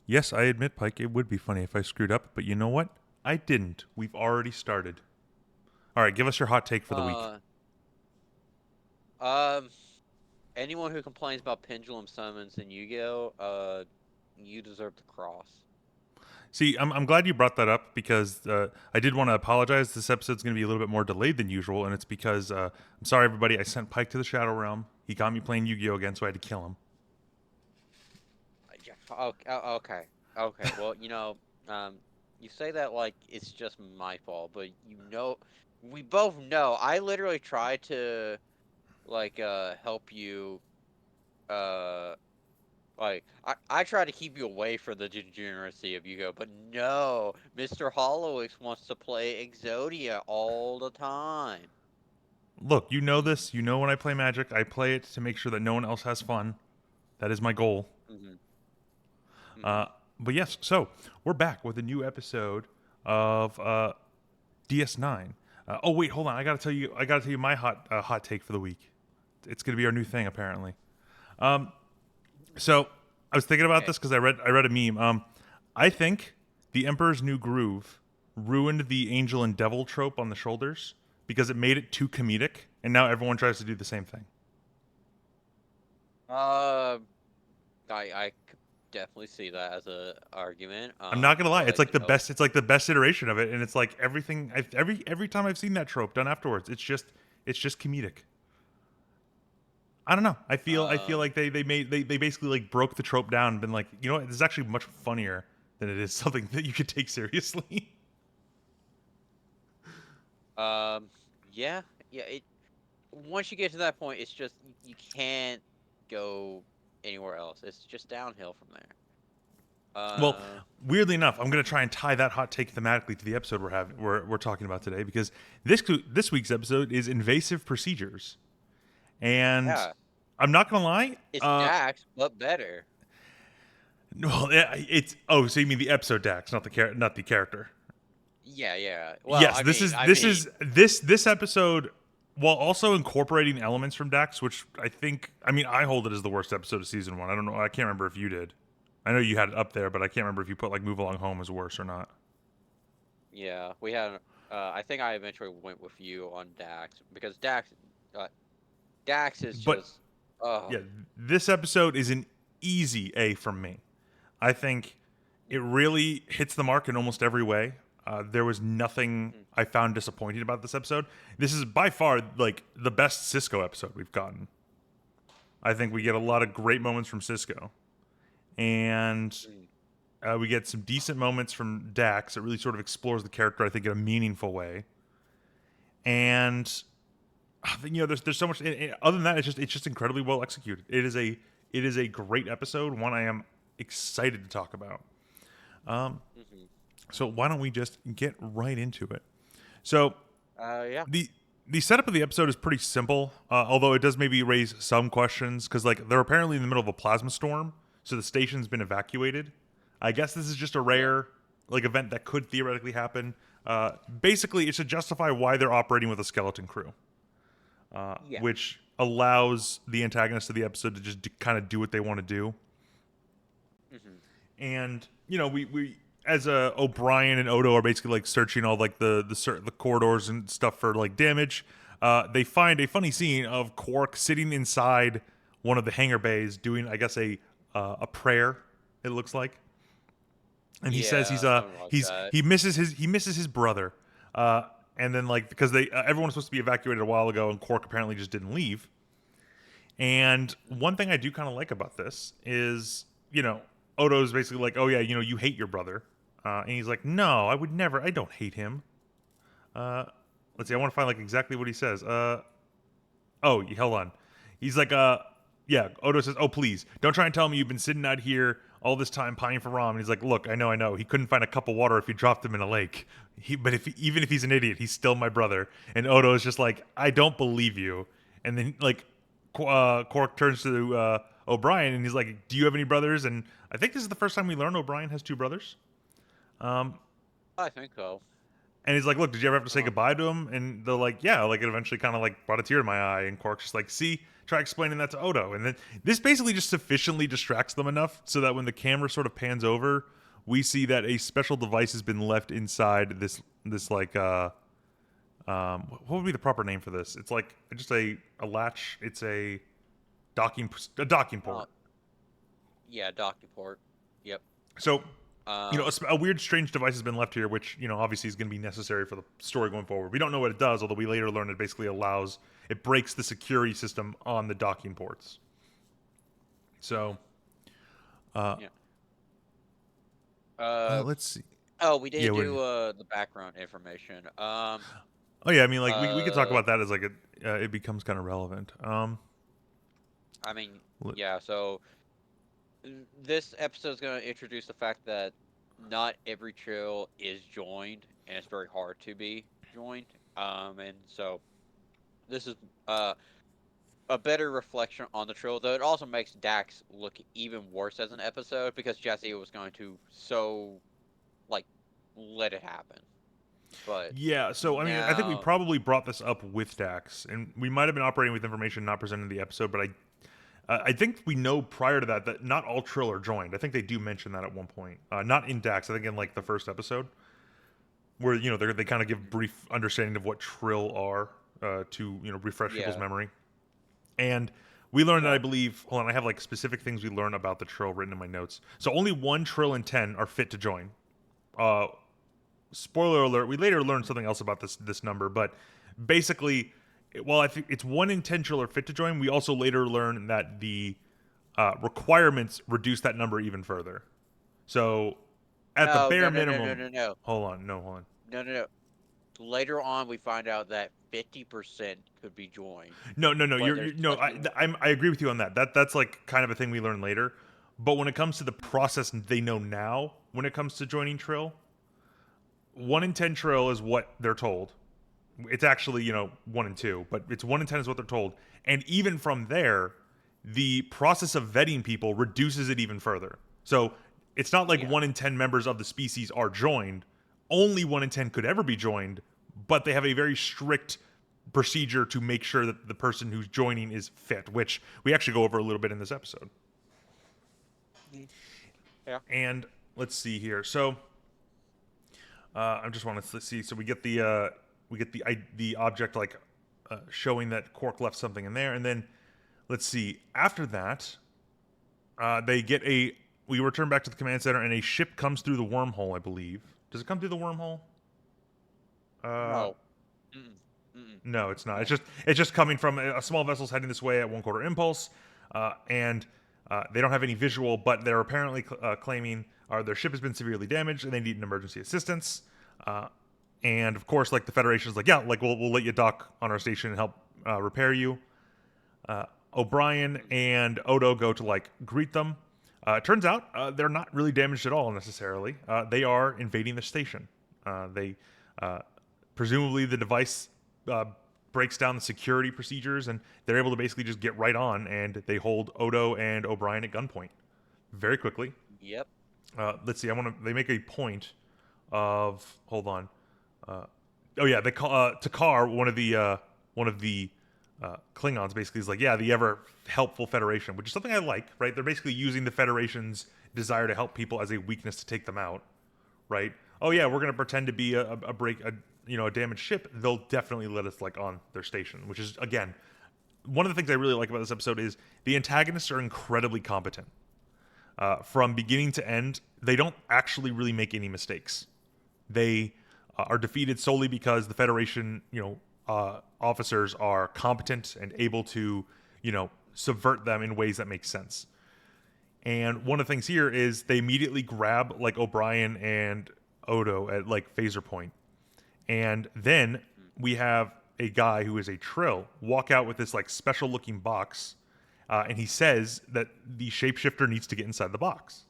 Yes, I admit, Pike, it would be funny if I screwed up, but you know what? I didn't. We've already started. All right, give us your hot take for the week. Uh, um, anyone who complains about pendulum summons in Yu-Gi-Oh, you deserve the cross. See, I'm glad you brought that up because I did want to apologize. This episode's going to be a little bit more delayed than usual, and it's because I'm sorry, everybody. I sent Pike to the Shadow Realm. He got me playing Yu-Gi-Oh again, so I had to kill him. Yeah. Okay. Okay. Well, um, you say that like it's just my fault, but we both know. I literally tried to help you. Uh, I try to keep you away from the degeneracy of Yu-Gi-Oh, but no, Mr. Hollowix wants to play Exodia all the time. Look, you know this. You know when I play Magic, I play it to make sure that no one else has fun. That is my goal. Mm-hmm. Uh, Mm-hmm. but yes, so we're back with a new episode of DS9. Oh wait, hold on. I gotta tell you. I gotta tell you my hot take for the week. It's gonna be our new thing apparently. So I was thinking about Okay. this because I read a meme. I think the Emperor's New Groove ruined the angel and devil trope on the shoulders because it made it too comedic, and now everyone tries to do the same thing. Uh, I could definitely see that as a argument. I'm not gonna lie, it's But like the best. It's like the best iteration of it, and it's like everything. Every time I've seen that trope done afterwards, it's just comedic. I don't know. I feel um, like they basically like broke the trope down and been like, you know what, this is actually much funnier than it is something that you could take seriously. um, yeah, yeah. Once you get to that point, it's just you can't go anywhere else. It's just downhill from there. Well, Uh, weirdly enough, I'm going to try and tie that hot take thematically to the episode we're talking about today because this week's episode is invasive procedures, and yeah, I'm not going to lie. it's Dax, but better. Well, it's oh, so you mean the episode Dax, not the character? Yeah, yeah. Well, Yes, this is I this mean, is this episode, while also incorporating elements from Dax, which I mean I hold it as the worst episode of season one. I don't know. I can't remember if you did. I know you had it up there, but I can't remember if you put like Move Along Home as worse or not. yeah, we had. I think I eventually went with you on Dax because uh, Dax is But just, uh, yeah, this episode is an easy A from me. I think it really hits the mark in almost every way. There was nothing mhm. I found disappointing about this episode. This is by far like the best Sisko episode we've gotten. I think we get a lot of great moments from Sisko, and Mm. we get some decent moments from Dax. It really sort of explores the character, I think, in a meaningful way. And there's so much. Other than that, it's just incredibly well executed. It is a great episode. One I am excited to talk about. Mhm. So why don't we just get right into it? So Yeah. the setup of the episode is pretty simple, although it does maybe raise some questions because like they're apparently in the middle of a plasma storm, so the station's been evacuated. I guess this is just a Yeah. rare like event that could theoretically happen. Basically, it's to justify why they're operating with a skeleton crew, Yeah. which allows the antagonist of the episode to just kind of do what they want to do. Mhm. And we as O'Brien and Odo are basically like searching all like the corridors and stuff for like damage. They find a funny scene of Quark sitting inside one of the hangar bays doing, I guess, a prayer. It looks like, and he says Yeah. Something like that. he misses his brother. And then like because they everyone was supposed to be evacuated a while ago, and Quark apparently just didn't leave. And one thing I do kind of like about this is, Odo's basically like, oh, yeah, you hate your brother. And he's like, no, I would never. I don't hate him. Uh, let's see. I want to find like exactly what he says. Oh, hold on. He's like, yeah, Odo says, oh, please, don't try and tell me you've been sitting out here all this time pining for Rom. And he's like, look, I know. He couldn't find a cup of water if you dropped him in a lake. But even if he's an idiot, he's still my brother. And Odo is just like, I don't believe you. And then like Quark turns to O'Brien and he's like, do you have any brothers? And I think this is the first time we learn O'Brien has two brothers. I think so. And he's like, look, did you ever have to say Uh, goodbye to him? And they're like, yeah, like it eventually kind of like brought a tear to my eye. And Quark's just like, see, try explaining that to Odo. And then this basically just sufficiently distracts them enough so that when the camera sort of pans over, we see that a special device has been left inside this like what would be the proper name for this? It's like just a latch. It's a docking Uh, port. yeah, docking port. Yep. So Um, a weird, strange device has been left here, which obviously is going to be necessary for the story going forward. We don't know what it does, although we later learn it basically it breaks the security system on the docking ports. So, uh, yeah. Uh, let's see. oh, we Yeah, didn't what? do the background information. Oh yeah, I mean, like we could talk Uh, about that as like it becomes kind of relevant. I mean, Let- yeah. So this episode is going to introduce the fact that not every trill is joined, and it's very hard to be joined. And so this is uh a better reflection on the trill, though it also makes Dax look even worse as an episode because Jesse was going to like let it happen. But yeah, so I mean, I think we now, probably brought this up with Dax, and we might have been operating with information not presented in the episode, but I think we know prior to that not all Trill are joined. I think they do mention that at one point. Not in Dax. I think in like the first episode, where they kind of give brief understanding of what Trill are to refresh people's yeah, memory. And we learned that I yeah, believe. Hold on, I have like specific things we learn about the Trill written in my notes. So only one Trill in 10 are fit to join. Uh, Spoiler alert: we later learned something else about this number, but basically, while I think it's 1 in 10 Trill are fit to join, we also later learn that the requirements reduce that number even further. So, at the no, bare no, no, no, no, minimum, no, no, hold on. no, no, no. Later on, we find out that 50% could be joined, No. but You're there's no. like the I agree with you on that. That's like kind of a thing we learn later. But when it comes to the process they know now, when it comes to joining Trill, 1 in 10 Trill is what they're told. It's actually 1 in 2, but it's 1 in 10 is what they're told. And even from there, the process of vetting people reduces it even further. So it's not like yeah, 1 in 10 members of the species are joined. Only 1 in 10 could ever be joined, but they have a very strict procedure to make sure that the person who's joining is fit, which we actually go over a little bit in this episode. yeah, And let's see here. So I just want to see. So we get the object like showing that Quark left something in there, and then let's see. After that, they get a. We return back to the command center, and a ship comes through the wormhole. I believe. Does it come through the wormhole? Uh, no, mm-mm, mm-mm, no, it's not. no, It's just coming from a small vessel's heading this way at 1/4 impulse, and they don't have any visual, but they're apparently claiming their ship has been severely damaged and they need an emergency assistance. Uh, and of course, like the Federation's like, yeah, like we'll let you dock on our station and help repair you. O'Brien and Odo go to like greet them. It turns out they're not really damaged at all necessarily. They are invading the station. They presumably the device breaks down the security procedures, and they're able to basically just get right on, and they hold Odo and O'Brien at gunpoint very quickly. yep, Let's see. They make a point of. Hold on. Oh yeah, they call Takar, one of the Klingons, basically is like, yeah, the ever helpful Federation, which is something I like. Right? They're basically using the Federation's desire to help people as a weakness to take them out. Right? Oh yeah, we're gonna pretend to be a damaged ship. They'll definitely let us like on their station, which is again one of the things I really like about this episode is the antagonists are incredibly competent. From beginning to end, they don't actually really make any mistakes. They are defeated solely because the Federation, officers are competent and able to, subvert them in ways that make sense. And one of the things here is they immediately grab like O'Brien and Odo at like phaser point, and then we have a guy who is a Trill walk out with this like special looking box, and he says that the shapeshifter needs to get inside the box,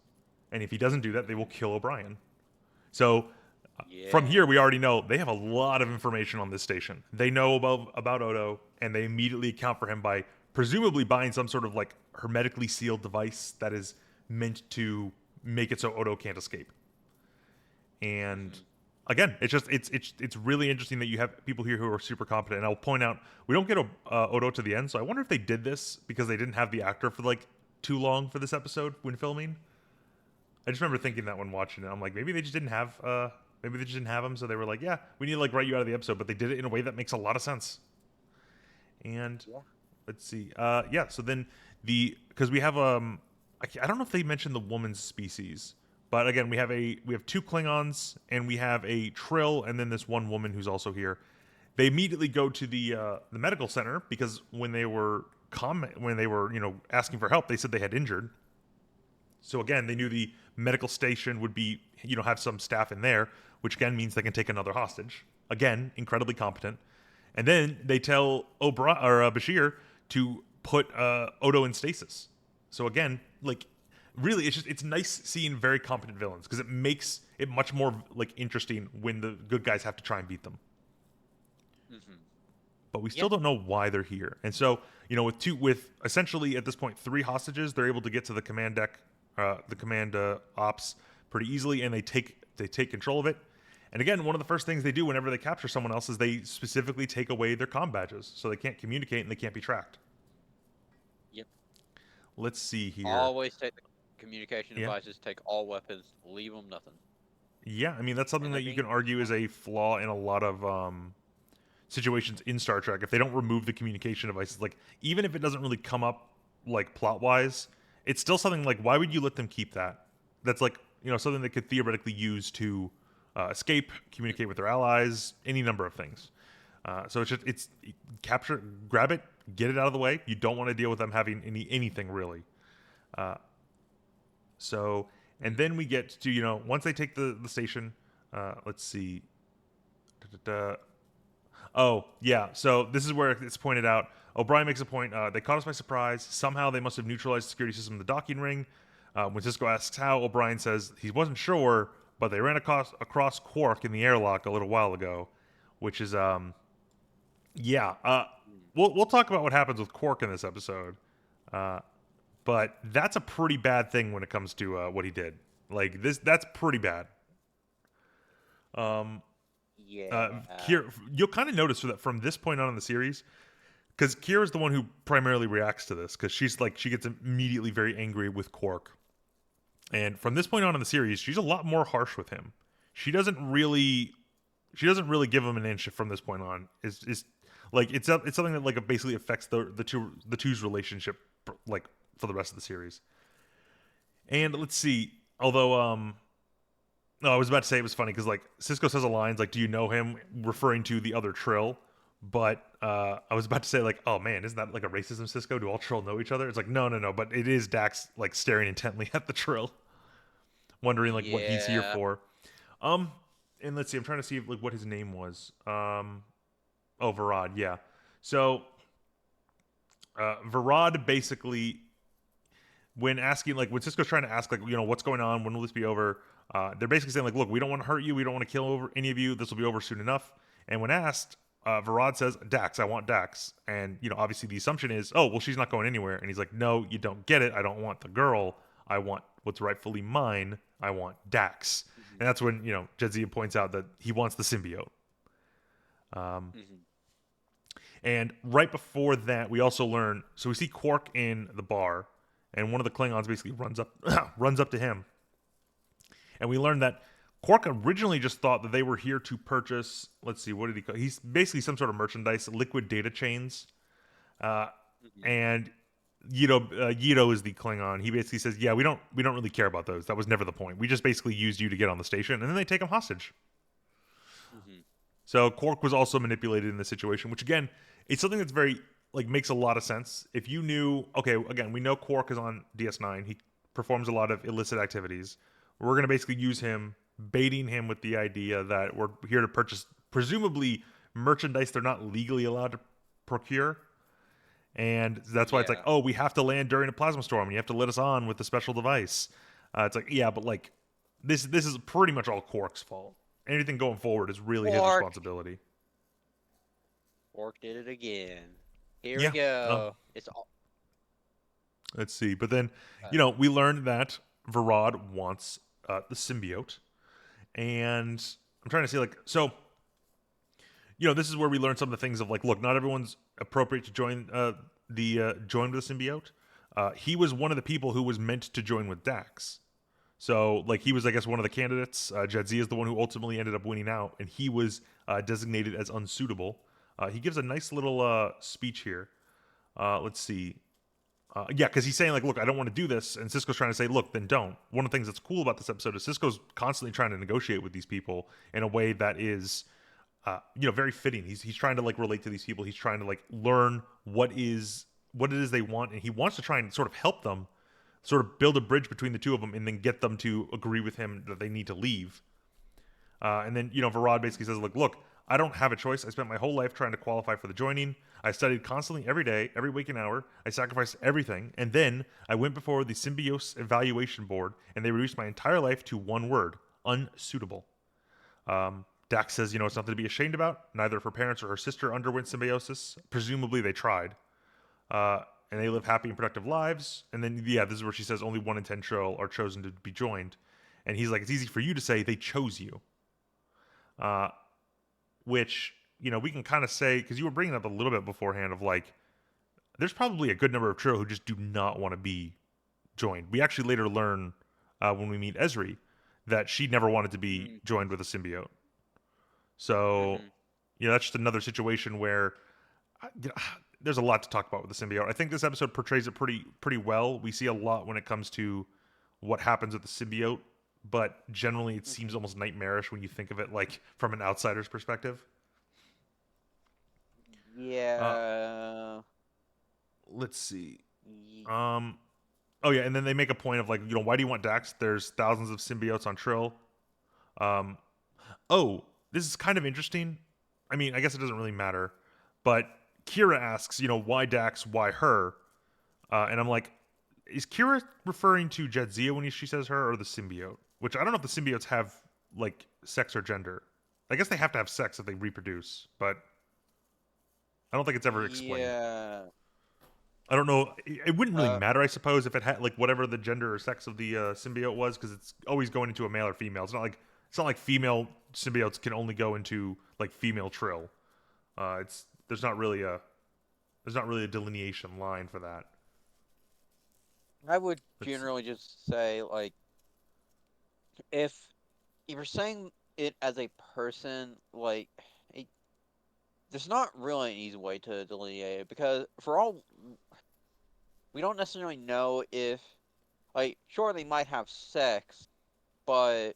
and if he doesn't do that, they will kill O'Brien. So from yeah, here, we already know they have a lot of information on this station. They know about Odo, and they immediately account for him by presumably buying some sort of like hermetically sealed device that is meant to make it so Odo can't escape. And again, it's really interesting that you have people here who are super competent. And I'll point out we don't get Odo to the end, so I wonder if they did this because they didn't have the actor for like too long for this episode when filming. I just remember thinking that when watching it, I'm like, maybe they just didn't have him, so they were like, yeah, we need to like write you out of the episode, but they did it in a way that makes a lot of sense. And Yeah. let's see, yeah. So then because we have I don't know if they mentioned the woman's species, but again, we have two Klingons and we have a Trill, and then this one woman who's also here. They immediately go to the medical center because when they were asking for help, they said they had injured. So again, they knew the medical station would be have some staff in there, which again means they can take another hostage. Again, incredibly competent. And then they tell Bashir to put Odo in stasis. So again, like really, it's nice seeing very competent villains because it makes it much more like interesting when the good guys have to try and beat them. Mm-hmm. But we still don't know why they're here. And so with essentially at this point 3 hostages, they're able to get to the command deck, the command ops pretty easily, and they take control of it. And again, one of the first things they do whenever they capture someone else is they specifically take away their comm badges, so they can't communicate and they can't be tracked. Yep. Let's see here. Always take the communication Yeah. devices. Take all weapons. Leave them nothing. Yeah, I mean that's something And that they're you being can argue is a flaw in a lot of situations in Star Trek. If they don't remove the communication devices, like even if it doesn't really come up like plot wise, it's still something like why would you let them keep that? That's like something they could theoretically use to escape, communicate with their allies, any number of things. So it's capture, grab it, get it out of the way. You don't want to deal with them having anything really. And then we get to once they take the station. Let's see. Oh yeah, so this is where it's pointed out. O'Brien makes a point. They caught us by surprise. Somehow they must have neutralized the security system in the docking ring. When Sisko asks how, O'Brien says he wasn't sure, but they ran across Quark in the airlock a little while ago, which is yeah. We'll talk about what happens with Quark in this episode, but that's a pretty bad thing when it comes to what he did. Like that's pretty bad. Yeah. You'll kind of notice that from this point on in the series, because Kira's the one who primarily reacts to this, because she gets immediately very angry with Quark. And from this point on in the series, she's a lot more harsh with him. She doesn't really give him an inch from this point on. It's like it's something that like basically affects the two's relationship like for the rest of the series. And let's see, although no, I was about to say it was funny because like Sisko says a line like, "Do you know him?" referring to the other Trill. But I was about to say like, "Oh man, isn't that like a racism, Sisko? Do all Trill know each other?" It's like, no. But it is Dax like staring intently at the Trill, wondering like what he's here for. And let's see, I'm trying to see like what his name was. Oh, Varad, yeah. So Varad basically, when asking like when Sisko's trying to ask like what's going on, when will this be over? They're basically saying like, look, we don't want to hurt you, we don't want to kill over any of you. This will be over soon enough. And when asked, Varad says, Dax, I want Dax. And obviously the assumption is, oh well, she's not going anywhere. And he's like, no, you don't get it. I don't want the girl. I want what's rightfully mine. I want Dax. Mm-hmm. And that's when Jadzia points out that he wants the symbiote. And right before that, we also learn. So we see Quark in the bar, and one of the Klingons basically runs up to him. And we learned that Quark originally just thought that they were here to purchase. Let's see, what did he call? He's basically some sort of merchandise, liquid data chains. And Yido is the Klingon. He basically says, "Yeah, we don't really care about those. That was never the point. We just basically used you to get on the station." And then they take him hostage. Mm-hmm. So Quark was also manipulated in this situation, which again, it's something that's very like makes a lot of sense. If you knew, okay, again, we know Quark is on DS9. He performs a lot of illicit activities. We're going to basically use him, baiting him with the idea that we're here to purchase, presumably, merchandise they're not legally allowed to procure. And that's why it's like, oh, we have to land during a plasma storm, and you have to let us on with the special device. It's like, yeah, but like, this is pretty much all Quark's fault. Anything going forward is really his responsibility. Quark did it again. Here we go. It's all. Let's see, but then we learned that Varad wants the symbiote, and I'm trying to see like so. This is where we learn some of the things of like, look, not everyone's appropriate to join join with the symbiote. He was one of the people who was meant to join with Dax. So, like, he was, I guess, one of the candidates. Jadzia is the one who ultimately ended up winning out, and he was designated as unsuitable. He gives a nice little speech here. Let's see. Yeah, because he's saying, like, look, I don't want to do this. And Sisko's trying to say, look, then don't. One of the things that's cool about this episode is Sisko's constantly trying to negotiate with these people in a way that is, very fitting. He's trying to, like, relate to these people. He's trying to, like, learn what it is they want. And he wants to try and sort of help them, sort of build a bridge between the two of them, and then get them to agree with him that they need to leave. And then, Varad basically says, like, look, I don't have a choice. I spent my whole life trying to qualify for the joining. I studied constantly every day, every waking hour. I sacrificed everything. And then I went before the Symbiosis Evaluation Board, and they reduced my entire life to one word: unsuitable. Dax says, it's nothing to be ashamed about. Neither of her parents or her sister underwent symbiosis. Presumably, they tried. And they live happy and productive lives. And then, yeah, this is where she says only 1 in 10 trill are chosen to be joined. And he's like, it's easy for you to say they chose you. Which, we can kind of say, because you were bringing up a little bit beforehand of like, there's probably a good number of trill who just do not want to be joined. We actually later learn when we meet Ezri that she never wanted to be joined with a symbiote. So, that's just another situation where there's a lot to talk about with the symbiote. I think this episode portrays it pretty well. We see a lot when it comes to what happens with the symbiote, but generally it seems almost nightmarish when you think of it like from an outsider's perspective. Yeah. Let's see. Oh yeah, and then they make a point of like, why do you want Dax? There's thousands of symbiotes on Trill. Oh, this is kind of interesting. I mean, I guess it doesn't really matter, but Kira asks, why Dax, why her? And I'm like, is Kira referring to Jadzia when she says her, or the symbiote? Which I don't know if the symbiotes have like sex or gender. I guess they have to have sex if they reproduce, but I don't think it's ever explained. Yeah. I don't know. It wouldn't really matter, I suppose, if it had like whatever the gender or sex of the symbiote was, because it's always going into a male or female. It's not like female symbiotes can only go into like female trill. There's not really a delineation line for that. I would generally just say, like, if you're saying it as a person, like, there's not really an easy way to delineate it, because we don't necessarily know if, like, sure, they might have sex, but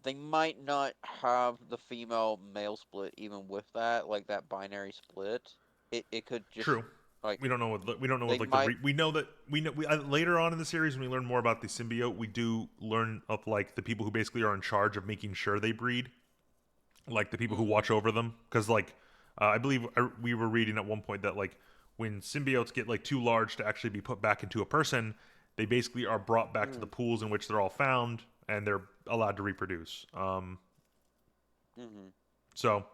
they might not have the female male split even with that, like that binary split. It could just True. like We don't know what we know that later on in the series when we learn more about the symbiote, we do learn of like the people who basically are in charge of making sure they breed, like the people who watch over them. Because like I believe we were reading at one point that like when symbiotes get like too large to actually be put back into a person, they basically are brought back to the pools in which they're all found, and they're allowed to reproduce. So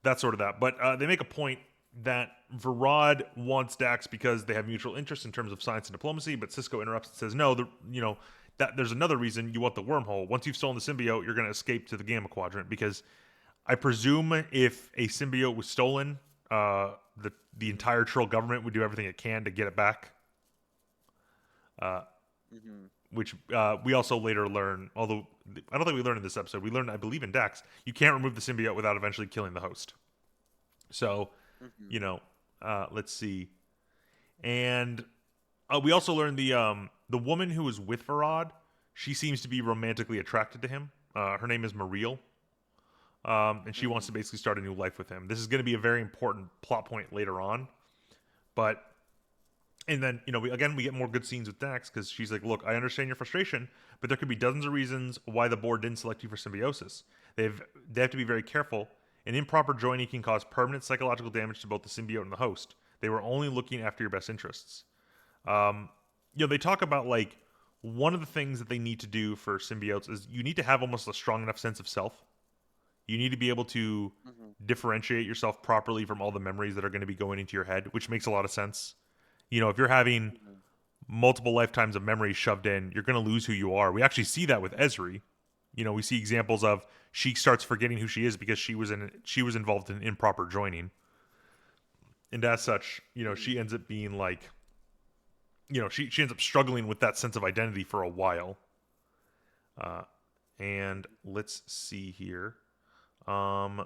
that's sort of that. But they make a point that Varad wants Dax because they have mutual interests in terms of science and diplomacy, but Sisko interrupts and says, no, that there's another reason you want the wormhole. Once you've stolen the symbiote, you're going to escape to the Gamma Quadrant, because I presume if a symbiote was stolen, the entire Trill government would do everything it can to get it back. Which we also later learn, although I don't think we learned in this episode, we learned, I believe, in Dax, you can't remove the symbiote without eventually killing the host. So, let's see. And we also learned the woman who was with Varad, she seems to be romantically attracted to him. Her name is Mariel. And she wants to basically start a new life with him. This is going to be a very important plot point later on. And then, we get more good scenes with Dax, because she's like, look, I understand your frustration, but there could be dozens of reasons why the board didn't select you for symbiosis. They have to be very careful. An improper joining can cause permanent psychological damage to both the symbiote and the host. They were only looking after your best interests. They talk about, like, one of the things that they need to do for symbiotes is you need to have almost a strong enough sense of self. You need to be able to differentiate yourself properly from all the memories that are going to be going into your head, which makes a lot of sense. If you're having multiple lifetimes of memories shoved in, you're going to lose who you are. We actually see that with Ezri. we see examples of she starts forgetting who she is because she was involved in improper joining, and as such, Mhm. she ends up being like, she ends up struggling with that sense of identity for a while. Uh, and let's see here. Um,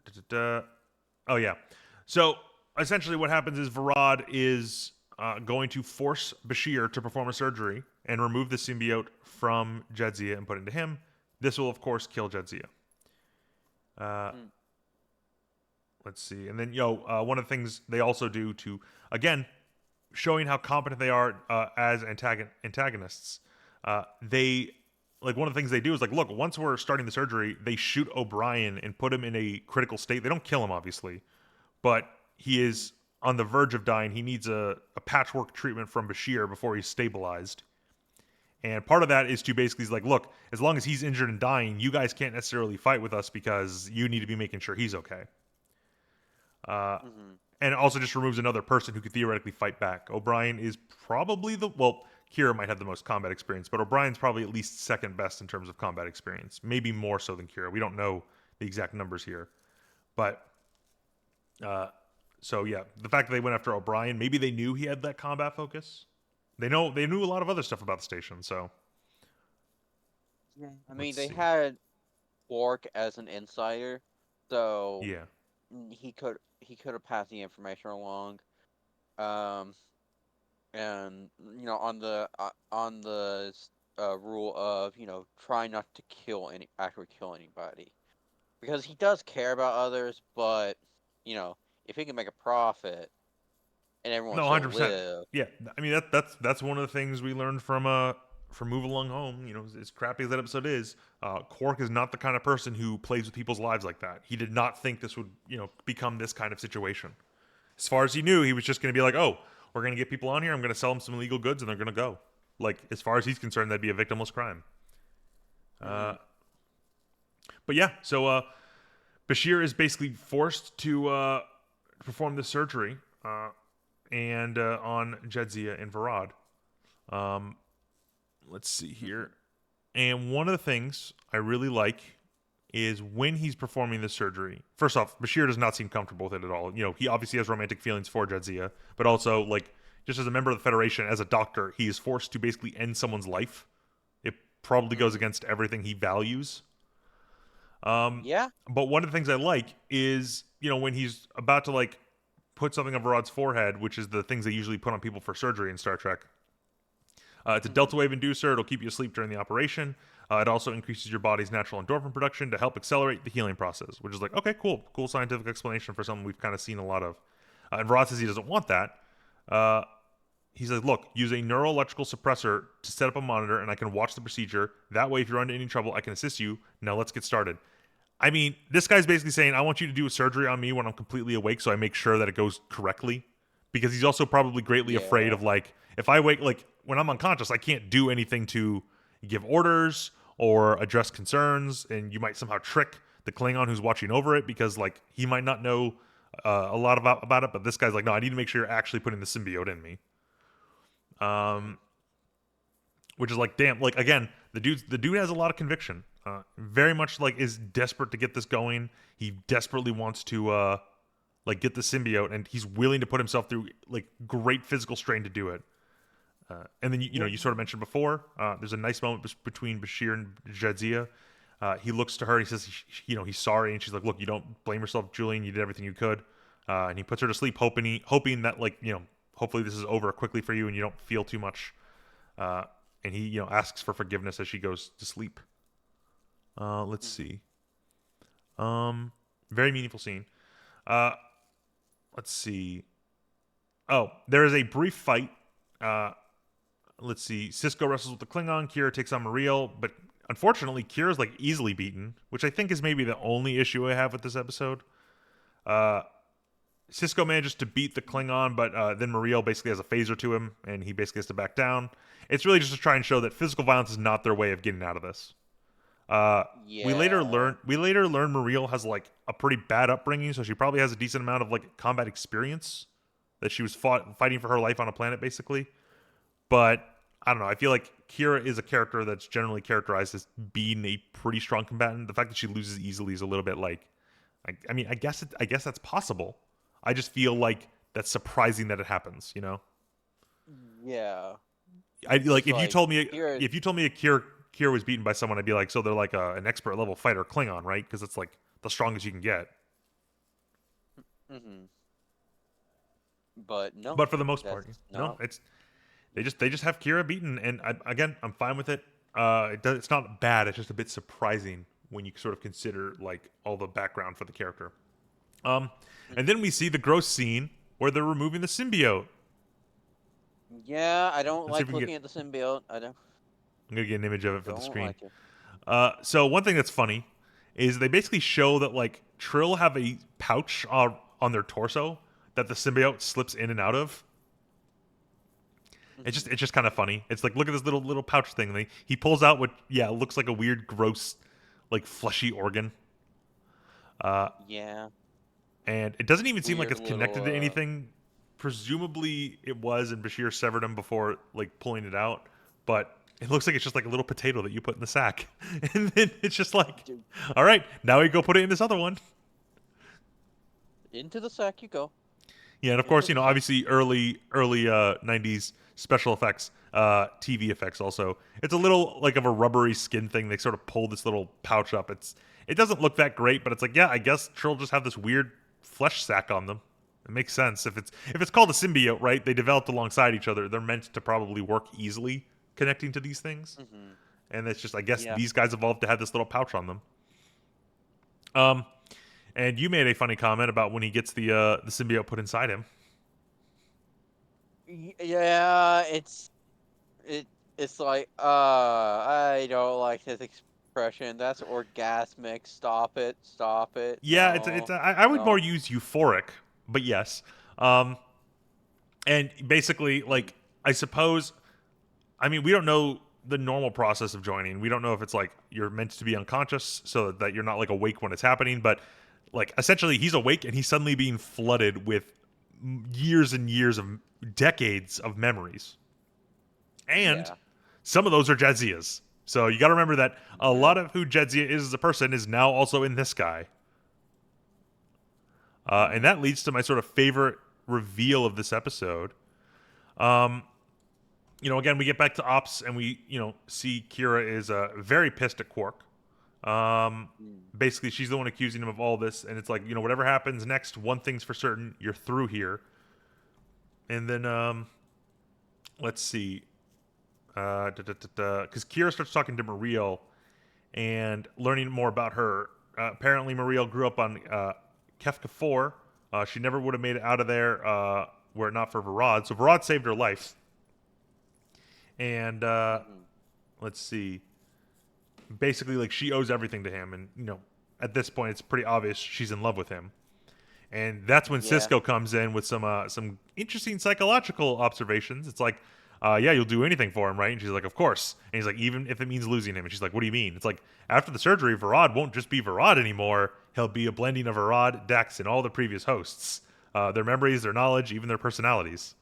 da-da-da. Oh yeah. So essentially, what happens is Varad is going to force Bashir to perform a surgery and remove the symbiote from Jedzia and put it into him. This will, of course, kill Jedzia. Uh, Mm. let's see, and then one of the things they also do to, again, showing how competent they are as antagonists. They like one of the things they do is like, look, once we're starting the surgery, they shoot O'Brien and put him in a critical state. They don't kill him, obviously, but he Mhm. is on the verge of dying. He needs a patchwork treatment from Bashir before he's stabilized. And part of that is to basically like, look, as long as he's injured and dying, you guys can't necessarily fight with us because you need to be making sure he's okay. Uh, Mhm. and it also just removes another person who could theoretically fight back. O'Brien is probably Kira might have the most combat experience, but O'Brien's probably at least second best in terms of combat experience. Maybe more so than Kira. We don't know the exact numbers here. But uh, so yeah, the fact that they went after O'Brien, maybe they knew he had that combat focus. They knew a lot of other stuff about the station, so Yeah. I mean, let's they see. had Quark as an insider, so Yeah. he could have passed the information along. Um, and on the rule of try not to kill anybody, because he does care about others, but if he can make a profit and everyone No, 100%. still live. Yeah, I mean that's one of the things we learned from Move Along Home. As crappy as that episode is, Quark is not the kind of person who plays with people's lives like that. He did not think this would become this kind of situation. As far as he knew, he was just going to be like, oh, we're going to get people on here. I'm going to sell them some illegal goods, and they're going to go. Like as far as he's concerned, that'd be a victimless crime. Uh, Hmm. but yeah, so Bashir is basically forced to perform this surgery. And on Jedzia and Varad. Um, let's see here. And one of the things I really like is when he's performing this surgery. First off, Bashir does not seem comfortable with it at all. He obviously has romantic feelings for Jedzia, but also like just as a member of the Federation, as a doctor, he is forced to basically end someone's life. It probably goes Hmm. against everything he values. Um, Yeah. but one of the things I like is when he's about to like put something on Varad's forehead, which is the things they usually put on people for surgery in Star Trek. It's a Hmm. delta wave inducer. It'll keep you asleep during the operation. It also increases your body's natural endorphin production to help accelerate the healing process, which is like, okay, cool scientific explanation for something we've kind of seen a lot of. And Varad says he doesn't want that. Uh, he says, look, use a neuroelectrical suppressor to set up a monitor, and I can watch the procedure. That way, if you're under any trouble, I can assist you. Now let's get started. I mean, this guy's basically saying, I want you to do a surgery on me when I'm completely awake so I make sure that it goes correctly. Because he's also probably greatly afraid Yeah. of, like, if I wake, like, when I'm unconscious, I can't do anything to give orders or address concerns. And you might somehow trick the Klingon who's watching over it because, like, he might not know a lot about it. But this guy's like, no, I need to make sure you're actually putting the symbiote in me. Hmm. Which is like, damn, like again, the dude has a lot of conviction. Very much like is desperate to get this going. He desperately wants to like get the symbiote, and he's willing to put himself through like great physical strain to do it. And then Yeah. you sort of mentioned before, there's a nice moment between Bashir and Jadzia. He looks to her, and he says, he's sorry, and she's like, "Look, you don't blame yourself, Julian. You did everything you could." And he puts her to sleep, hoping that like hopefully this is over quickly for you, and you don't feel too much. Uh, and he asks for forgiveness as she goes to sleep. Let's Hmm. see. Very meaningful scene. Uh, let's see. Oh, there is a brief fight. Uh, let's see. Sisko wrestles with the Klingon. Kira takes on Mariel, but unfortunately, Kira's like easily beaten, which I think is maybe the only issue I have with this episode. Uh, Sisko manages to beat the Klingon, but then Mariel basically has a phaser to him, and he basically has to back down. It's really just to try and show that physical violence is not their way of getting out of this. Uh, Yeah. we later learn Mariel has like a pretty bad upbringing, so she probably has a decent amount of like combat experience that she was fighting for her life on a planet basically. But I don't know. I feel like Kira is a character that's generally characterized as being a pretty strong combatant. The fact that she loses easily is a little bit like, I mean, I guess that's possible. I just feel like that's surprising that it happens. You know, Yeah, I like it's like here. if you told me a Kira was beaten by someone, I'd be like, so they're like an expert level fighter Klingon, right? Because it's like the strongest you can get. Hmm. But no, But for the most that's part, no, not. it's they just have Kira beaten, and again, I'm fine with it. It's not bad. It's just a bit surprising when you sort of consider like all the background for the character. Um, and then we see the gross scene where they're removing the symbiote. Yeah, I don't Let's see if like we can get. looking at the symbiote. I don't I'm gonna get an image of it for the don't screen. like it. So one thing that's funny is they basically show that like Trill have a pouch on their torso that the symbiote slips in and out of. Hmm. It's just kind of funny. It's like look at this little pouch thing. He pulls out what looks like a weird gross like fleshy organ. Uh, Yeah, and it doesn't even seem like weird it's connected to little. anything. Presumably it was, and Bashir severed him before like pulling it out. But it looks like it's just like a little potato that you put in the sack, and then it's just like, Dude, all right, now we go put it in this other one. into the sack you go. Yeah, and of Into course, the sack. obviously early '90s special effects, TV effects also. It's a little like of a rubbery skin thing. They sort of pull this little pouch up. It doesn't look that great, but it's like, yeah, I guess Trill just have this weird flesh sack on them. It makes sense if it's called a symbiote, right? They developed alongside each other. They're meant to probably work easily connecting to these things, Hmm. and it's just I guess Yeah. these guys evolved to have this little pouch on them. Um, and you made a funny comment about when he gets the symbiote put inside him. Yeah, it it's like I don't like this expression. That's orgasmic. Stop it. Stop it. Yeah, No. I would more No. use euphoric, but yes. Um, and basically, Mm. like, I suppose, I mean, we don't know the normal process of joining. We don't know if it's like you're meant to be unconscious so that you're not like awake when it's happening, but like essentially he's awake and he's suddenly being flooded with years and years of decades of memories. And Yeah. some of those are Jadzia's. So you got to remember that a Yeah. lot of who Jadzia is as a person is now also in this guy. And Mm. that leads to my sort of favorite reveal of this episode. Um, again, we get back to Ops and we, see Kira is very pissed at Quark. Mm. Basically, she's the one accusing him of all this, and it's like, whatever happens next, one thing's for certain: you're through here. And then, let's see, because Kira starts talking to Mariel and learning more about her. Apparently, Mariel grew up on Kefka 4. She never would have made it out of there were it not for Varad. So Varad saved her life. And Hmm. let's see. Basically, like she owes everything to him, and at this point, it's pretty obvious she's in love with him. And that's when Yeah. Sisko comes in with some interesting psychological observations. It's like, yeah, you'll do anything for him, right? And she's like, of course. And he's like, even if it means losing him. And she's like, what do you mean? It's like after the surgery, Varad won't just be Varad anymore. He'll be a blending of Varad, Dex, and all the previous hosts. Their memories, their knowledge, even their personalities.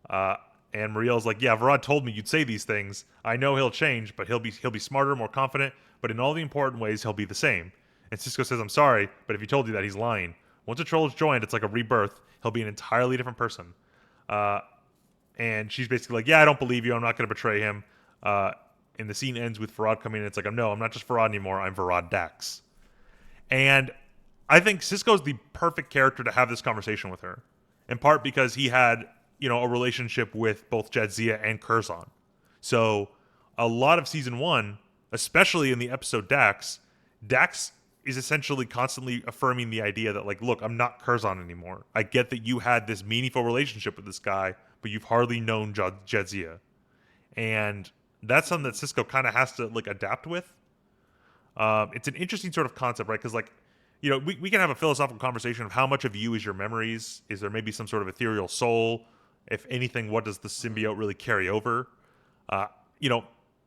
Uh, and Mariel's like, yeah, Varad told me you'd say these things. I know he'll change, but he'll be smarter, more confident. But in all the important ways, he'll be the same. And Sisko says, I'm sorry, but if he told you that, he's lying. Once a troll is joined, it's like a rebirth. He'll be an entirely different person. Uh, and she's basically like, yeah, I don't believe you. I'm not going to betray him. And the scene ends with Varad coming in. It's like, no, I'm not just Varad anymore. I'm Varad Dax. And I think Sisko's the perfect character to have this conversation with her, in part because he had, a relationship with both Jadzia and Curzon. So a lot of season one, especially in the episode Dax is essentially constantly affirming the idea that, like, look, I'm not Curzon anymore. I get that you had this meaningful relationship with this guy, but you've hardly known Jadzia. And that's something that Hmm. Sisko kind of has to, like, adapt with. It's an interesting sort of concept, right? Because, like, we can have a philosophical conversation of how much of you is your memories. Is there maybe some sort of ethereal soul? If anything, what does the Hmm. symbiote really carry over? Uh, you know,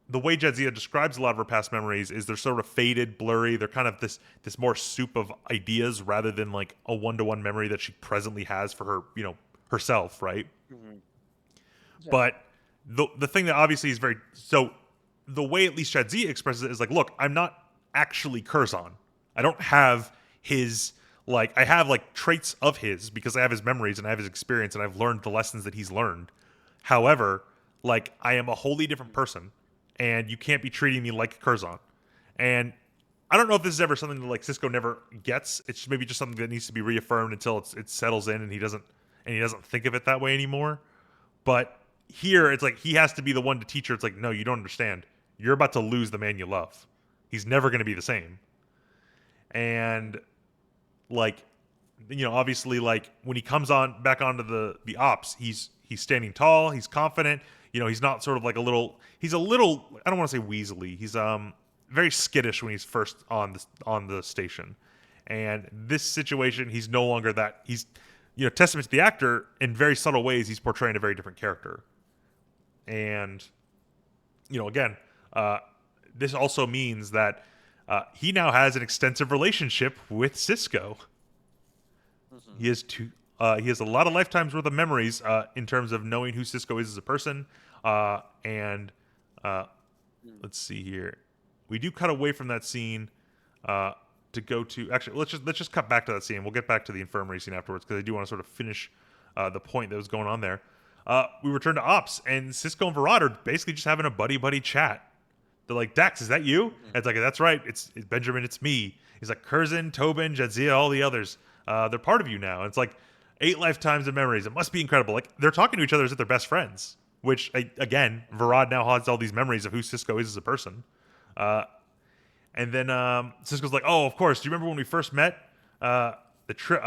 the way Jadzia describes a lot of her past memories is they're sort of faded, blurry. They're kind of this more soup of ideas rather than like a one-to-one memory that she presently has for her, herself, right? Hmm. Yeah. But the thing that obviously is very so the way at least Shadzia expresses it is like, look, I'm not actually Curzon. I don't have his like I have like traits of his because I have his memories and I have his experience and I've learned the lessons that he's learned. However, like I am a wholly different person, and you can't be treating me like Curzon. And I don't know if this is ever something that like Sisko never gets. It's maybe just something that needs to be reaffirmed until it settles in and he doesn't think of it that way anymore. But here it's like he has to be the one to teach her. It's like, no, you don't understand. You're about to lose the man you love. He's never going to be the same. And like, obviously, like when he comes on back onto the ops, he's standing tall. He's confident. He's not sort of like a little. He's a little. I don't want to say weaselly. He's very skittish when he's first on the station. And this situation, he's no longer that. He's testament to the actor in very subtle ways. He's portraying a very different character. And again, this also means that he now has an extensive relationship with Sisko. Mm-hmm. He has he has a lot of lifetimes worth of memories in terms of knowing who Sisko is as a person. And let's see here, we do cut away from that scene to go to actually let's just cut back to that scene. We'll get back to the infirmary scene afterwards because I do want to sort of finish the point that was going on there. We return to Ops, and Sisko and Varad are basically just having a buddy chat. They're like, Dax, is that you? And it's like, that's right. It's Benjamin. It's me. He's like, Curzon, Tobin, Jadzia, all the others. They're part of you now. And it's like 8 lifetimes of memories. It must be incredible. Like they're talking to each other as if they're best friends. Which again, Varad now has all these memories of who Sisko is as a person. And then Sisko's like, oh, of course. Do you remember when we first met? The trip.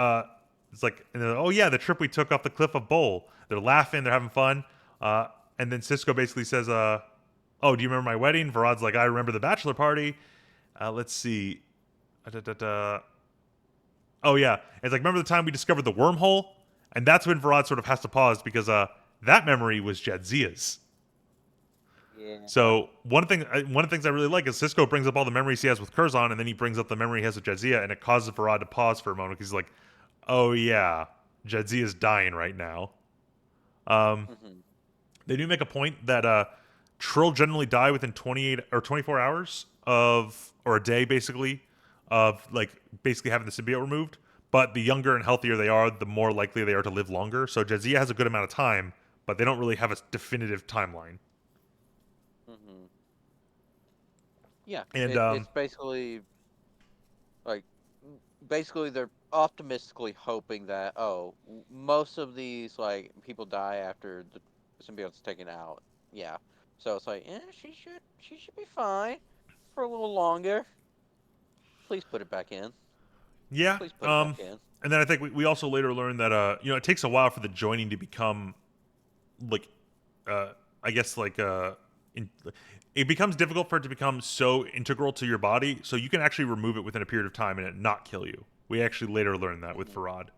It's like, oh yeah, the trip we took off the cliff of Bol. They're laughing. They're having fun. And then Sisko basically says, oh, do you remember my wedding? Varad's like, I remember the bachelor party. Let's see. Oh, yeah. It's like, remember the time we discovered the wormhole? And that's when Varad sort of has to pause because that memory was Jadzia's. Yeah. So one of the things I really like is Sisko brings up all the memories he has with Curzon, and then he brings up the memory he has with Jadzia, and it causes Varad to pause for a moment because he's like, oh, yeah, Jadzia's dying right now. They do make a point that Trill generally die within 28 or 24 hours or a day, basically, of like basically having the symbiote removed. But the younger and healthier they are, the more likely they are to live longer. So Jadzia has a good amount of time, but they don't really have a definitive timeline. Mm-hmm. Yeah, And it's basically like they're optimistically hoping that most of these like people die after the symbiote's taken out. Yeah, so it's like she should be fine for a little longer. Please put it back in. yeah, Please put it back in. and then I think we also later learned that it takes a while for the joining to become like I guess like it becomes difficult for it to become so integral to your body, so you can actually remove it within a period of time and it not kill you. We actually later learned that with Varad.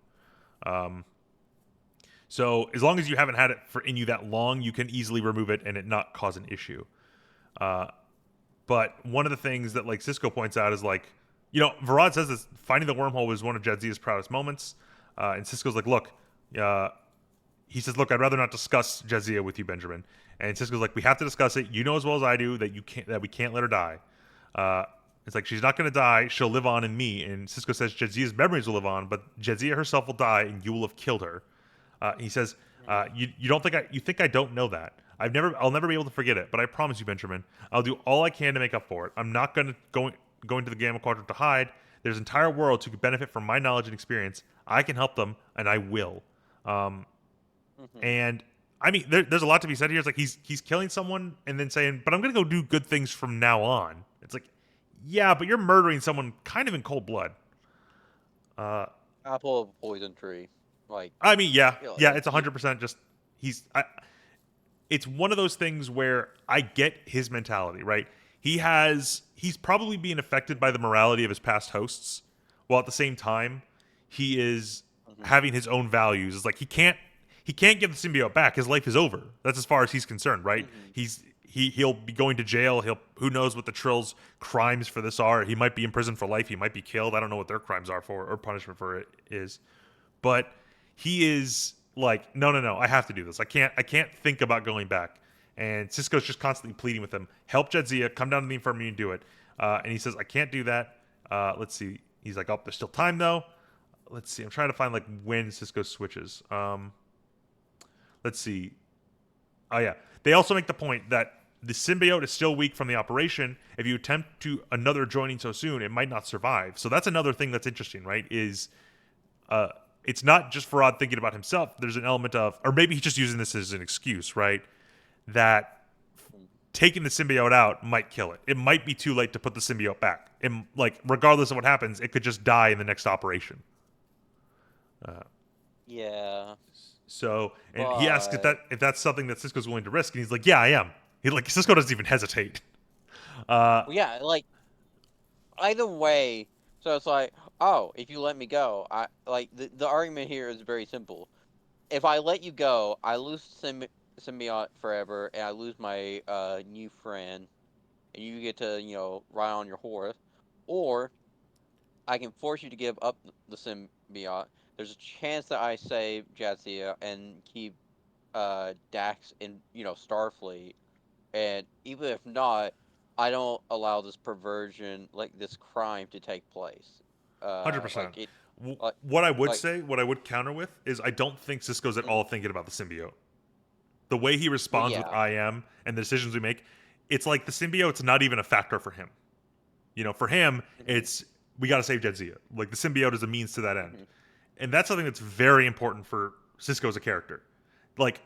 So as long as you haven't had it in you that long, you can easily remove it and it not cause an issue. But one of the things that like Sisko points out is like, Varad says this, finding the wormhole was one of Jadzia's proudest moments. And Sisko's like, look, he says, look, I'd rather not discuss Jadzia with you, Benjamin. And Sisko's like, we have to discuss it. You know as well as I do that we can't let her die. It's like, she's not going to die. She'll live on in me. And Sisko says Jadzia's memories will live on, but Jadzia herself will die and you will have killed her. He says, you think I don't know that. I'll never be able to forget it, but I promise you, Benjamin, I'll do all I can to make up for it. I'm not going to go into the Gamma Quadrant to hide. There's entire worlds who could benefit from my knowledge and experience. I can help them, and I will. And I mean, there's a lot to be said here. It's like he's killing someone and then saying, but I'm going to go do good things from now on. It's like, yeah, but you're murdering someone kind of in cold blood. Apple of a poison tree. Like, I mean, yeah, like, it's 100% just it's one of those things where I get his mentality, right? He's probably being affected by the morality of his past hosts, while at the same time he is having his own values. It's like he can't get the symbiote back. His life is over. That's as far as he's concerned, right? He'll be going to jail. Who knows what the Trill's crimes for this are? He might be in prison for life. He might be killed. I don't know what their crimes are for or punishment for it is, but he is like, no, I have to do this. I can't think about going back. And Sisko's just constantly pleading with him, help Jadzia, come down to the infirmary and do it. And he says, I can't do that. Let's see. He's like, oh, there's still time though. Let's see. I'm trying to find like when Sisko switches. Let's see. Oh yeah. They also make the point that the symbiote is still weak from the operation. If you attempt to another joining so soon, it might not survive. So that's another thing that's interesting, right? Is it's not just Farad thinking about himself. There's an element of, or maybe he's just using this as an excuse, right? That taking the symbiote out might kill it. It might be too late to put the symbiote back. Like, regardless of what happens, it could just die in the next operation. Yeah, So, and he asks but if that's something that Sisko's willing to risk, and he's like, "Yeah, I am." Sisko doesn't even hesitate. well, yeah, like either way. So it's like, oh, if you let me go, I like the argument here is very simple. If I let you go, I lose symbiote forever, and I lose my new friend, and you get to ride on your horse, or I can force you to give up the symbiote. There's a chance that I save Jadzia and keep Dax in Starfleet, and even if not, I don't allow this perversion, like this crime, to take place. 100%. Like it, like What I would like say, what I would counter with, is I don't think Sisko's at mhm. all thinking about the symbiote. The way he Well, responds with yeah. "I am" and the decisions we make, it's like the symbiote's not even a factor for him. For him, Hmm. it's we got to save Jadzia. Like the symbiote is a means to that end, Hmm. and that's something that's very important for Sisko as a character. Like,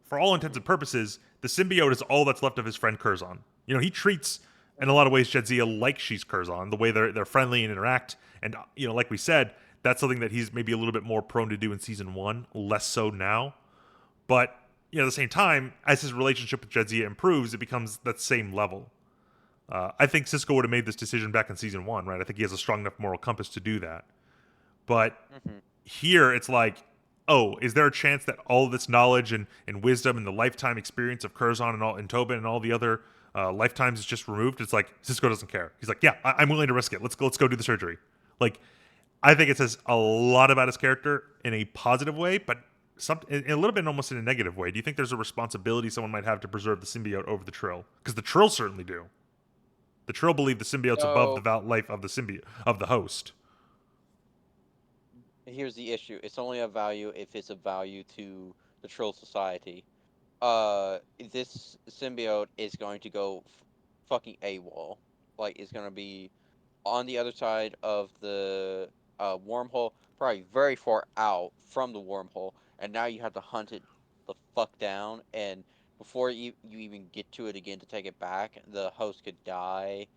for all intents Hmm. and purposes, the symbiote is all that's left of his friend Curzon. He treats in a Hmm. lot of ways Jadzia like she's Curzon, the way they're friendly and interact, and like we said, that's something that he's maybe a little bit more prone to do in season one, less so now. But at the same time, as his relationship with Jadzia improves, it becomes that same level. I think Sisko would have made this decision back in season one, right? I think he has a strong enough moral compass to do that. But Hmm. here, it's like, oh, is there a chance that all of this knowledge and wisdom and the lifetime experience of Curzon and Tobin and all the other lifetimes is just removed? It's like Sisko doesn't care. He's like, yeah, I'm willing to risk it. Let's go do the surgery. Like, I think it says a lot about his character in a positive way, but in a little bit almost in a negative way. Do you think there's a responsibility someone might have to preserve the symbiote over the Trill? Because the Trill certainly do. The Trill believe the symbiote's above the So life of the symbiote of the host. here's the issue: it's only a value if it's a value to the Troll Society. This symbiote is going to go fucking AWOL. Like, it's gonna be on the other side of the wormhole, probably very far out from the wormhole, and now you have to hunt it the fuck down. And before you even get to it again to take it back, the host could die.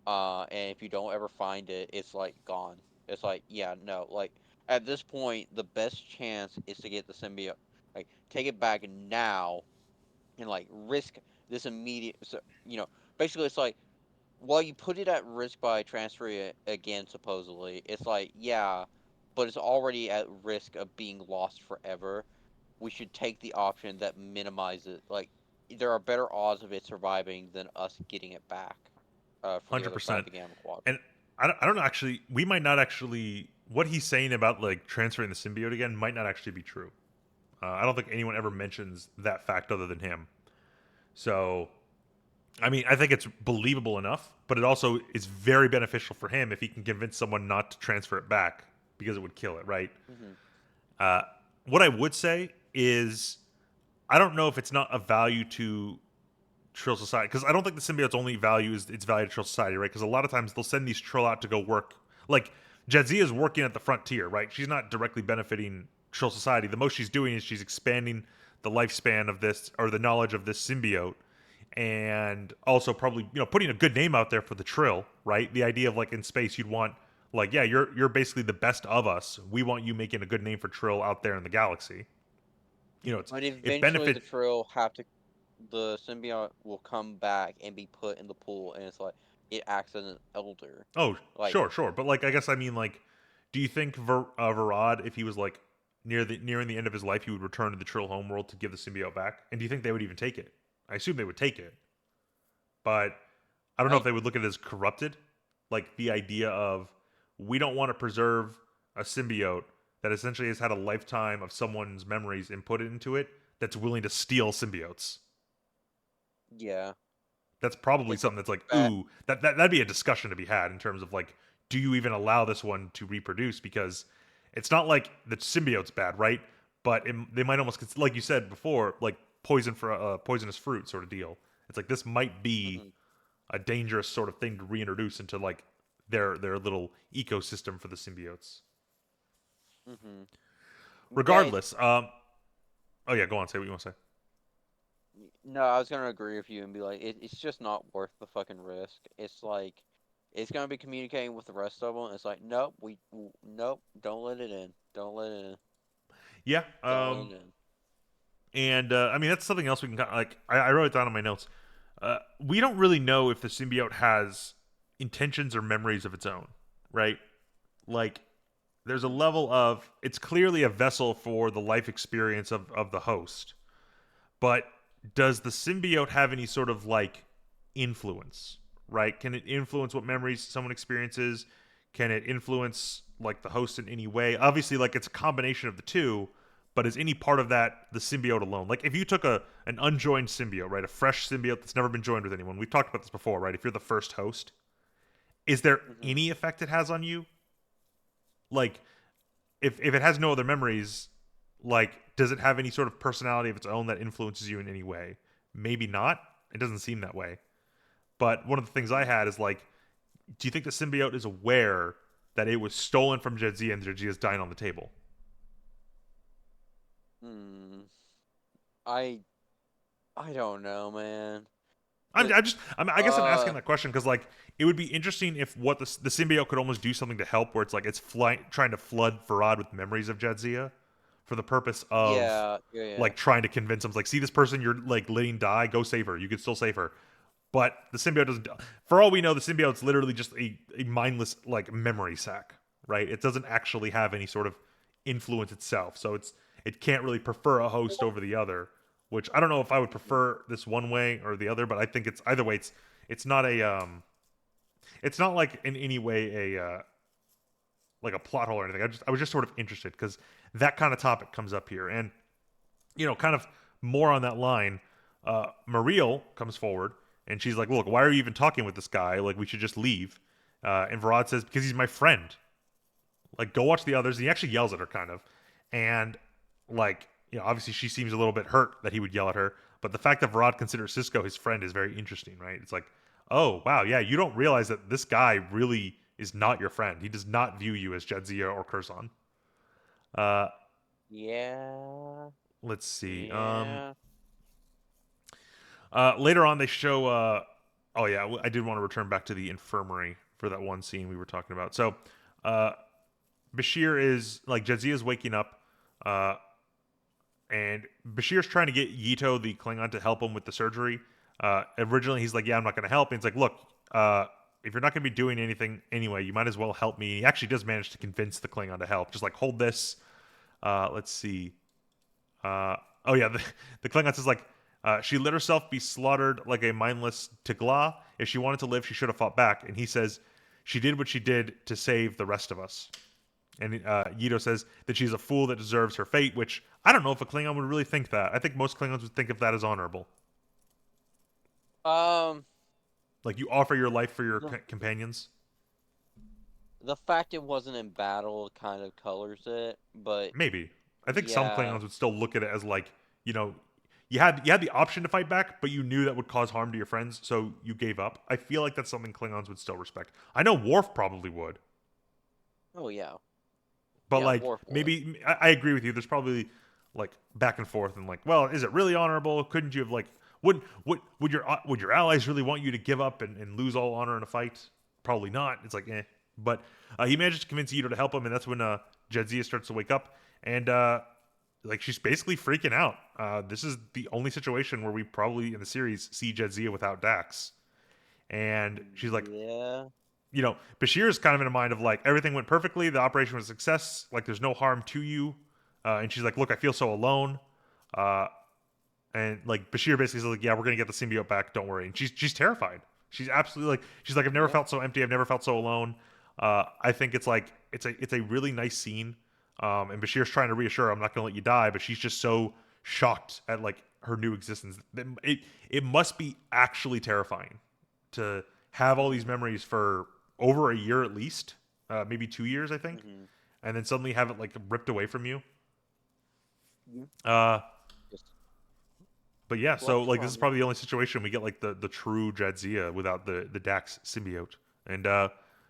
And if you don't ever find it, it's like gone. It's like, yeah, no, like at this point, the best chance is to get the symbiote, like take it back now, and like risk this immediate. So, basically, it's like, well, you put it at risk by transferring it again, supposedly. It's like, yeah, but it's already at risk of being lost forever. We should take the option that minimizes, like, there are better odds of it surviving than us getting it back from the other side of 100%. the gamma quadrant. And I don't know, actually, we might not actually, what he's saying about like transferring the symbiote again might not actually be true. I don't think anyone ever mentions that fact other than him. So, I mean, I think it's believable enough, but it also is very beneficial for him if he can convince someone not to transfer it back because it would kill it, right? Hmm. Uh, what I would say is, I don't know if it's not a value to Trill Society, because I don't think the symbiote's only value is its value to Trill Society, right? Because a lot of times they'll send these Trill out to go work. Like, Jadzia is working at the frontier, right? She's not directly benefiting Trill Society. The most she's doing is she's expanding the lifespan of this, or the knowledge of this symbiote, and also probably putting a good name out there for the Trill, right? The idea of like in space you'd want, like, yeah, you're basically the best of us. We want you making a good name for Trill out there in the galaxy. But It eventually, benefit. the Trill have to, the symbiote will come back and be put in the pool, and it's like it acts as an elder. Oh, Like, sure, but like I guess I mean, like, do you think Varad, if he was like nearing the end of his life, he would return to the Trill homeworld to give the symbiote back? And do you think they would even take it? I assume they would take it, but I don't know if I they would look at it as corrupted. Like the idea of, we don't want to preserve a symbiote that essentially has had a lifetime of someone's memories inputted into it, that's willing to steal symbiotes. Yeah. That's probably It's like something that's like, bad. ooh, that'd be a discussion to be had in terms of like, do you even allow this one to reproduce? Because it's not like the symbiote's bad, right? But they might almost, like you said before, like poison for poisonous fruit sort of deal. It's like this might be Hmm. a dangerous sort of thing to reintroduce into like their little ecosystem for the symbiotes. Hmm. Yeah. Regardless, oh yeah, go on, say what you want to say. No, I was gonna agree with you and be like, it's just not worth the fucking risk. It's like, it's gonna be communicating with the rest of them. It's like, nope, nope, don't let it in. Don't let it in. Yeah, Don't let it in. and I mean that's something else we can like. I wrote it down in my notes. We don't really know if the symbiote has intentions or memories of its own, right? Like, there's a Hmm. level of it's clearly a vessel for the life experience of the host, but does the symbiote have any sort of like influence, right? Can it influence what memories someone experiences? Can it influence like the host in any way? Obviously, like it's a combination of the two, but is any part of that the symbiote alone? Like if you took an unjoined symbiote, right, a fresh symbiote that's never been joined with anyone, we've talked about this before, right? If you're the first host, is there Hmm. any effect it has on you? Like if it has no other memories, like does it have any sort of personality of its own that influences you in any way? Maybe not. It doesn't seem that way. But one of the things I Hmm. had is like, do you think the symbiote is aware that it was stolen from Jedzia and Jedzia is dying on the table? Hmm. I I don't know, man. I'm, The I just, I guess I'm asking uh that question because like it would be interesting if what the symbiote could almost do something to help, where it's like it's trying to flood Farad with memories of Jadzia, for the purpose of yeah, yeah, yeah. like trying to convince him, like, see this person you're like letting die, go save her. You can still save her. But the symbiote doesn't. For all we know, the symbiote's literally just a mindless like memory sac, right? It doesn't actually have any sort of influence itself, so it can't really prefer a host over the other. Which I don't know if I would Mhm. prefer this one way or the other, but I think it's either way. It's not a it's not like in any way a like a plot hole or anything. I was just sort of interested because that kind of topic comes up here, and kind of more on that line, Mariel comes forward and she's like, "Look, why are you even talking with this guy? Like, we should just leave." And Varad says, "Because he's my friend. Like, go watch the others." And he actually yells at her, kind of, and like, obviously she seems a little bit hurt that he would yell at her. But the fact that Varad considers Sisko his friend is very interesting, right? It's like, oh wow, yeah, you don't realize that this guy really is not your friend. He does not view you as Jedzia or Curzon. Uh, Yeah, let's see. yeah. Later on, they show. Oh yeah, I did want to return back to the infirmary for that one scene we were talking about. So, uh, Bashir is like Jadzia is waking up, uh, and Bashir's trying to get Yito, the Klingon, to help him with the surgery. Originally, he's like, "Yeah, I'm not going to help." And he's like, "Look, if you're not going to be doing anything anyway, you might as well help me." He actually does manage to convince the Klingon to help. Just like, hold this. Let's see. Uh, oh yeah, the Klingon says like she let herself be slaughtered like a mindless Tigla. If she wanted to live, she should have fought back. And he says she did what she did to save the rest of us. And Yito says that she's a fool that deserves her fate, which I don't know if a Klingon would really think that. I think most Klingons would think of that as honorable. Um, Like you offer your life for your the companions. the fact it wasn't in battle kind of colors it, but Maybe. I think some yeah, Klingons would still look at it as like, you know, you had the option to fight back, but you knew that would cause harm to your friends, so you gave up. I feel like that's something Klingons would still respect. I know Worf probably would, oh yeah, but yeah, like Worf would. maybe I agree with you. There's probably like back and forth and like, well, is it really honorable? Couldn't you have like would your allies really want you to give up and lose all honor in a fight? Probably not. It's like, eh. But he manages to convince Ito to help him, and that's when Jadzia starts to wake up, and like she's basically freaking out. This is the only situation where we probably in the series see Jadzia without Dax, and she's like, Yeah, Bashir is kind of in a mind of like everything went perfectly, the operation was a success, like there's no harm to you, and she's like, look, I feel so alone, uh, and like Bashir basically says like, yeah, we're gonna get the symbiote back, don't worry, and she's terrified. She's absolutely like, she's like, I've never yeah, felt so empty, I've never felt so alone. I think it's like it's a really nice scene, and Bashir's trying to reassure her, I'm not gonna let you die, but she's just so shocked at like her new existence. It must be actually terrifying to have all these Mm-hmm. memories for over a year at least, maybe 2 years, I think, Mm-hmm. and then suddenly have it like ripped away from you. Yeah. Uh, Just but yeah, so plucked like this is from you. probably the only situation we get like the true Jadzia without the Dax symbiote, and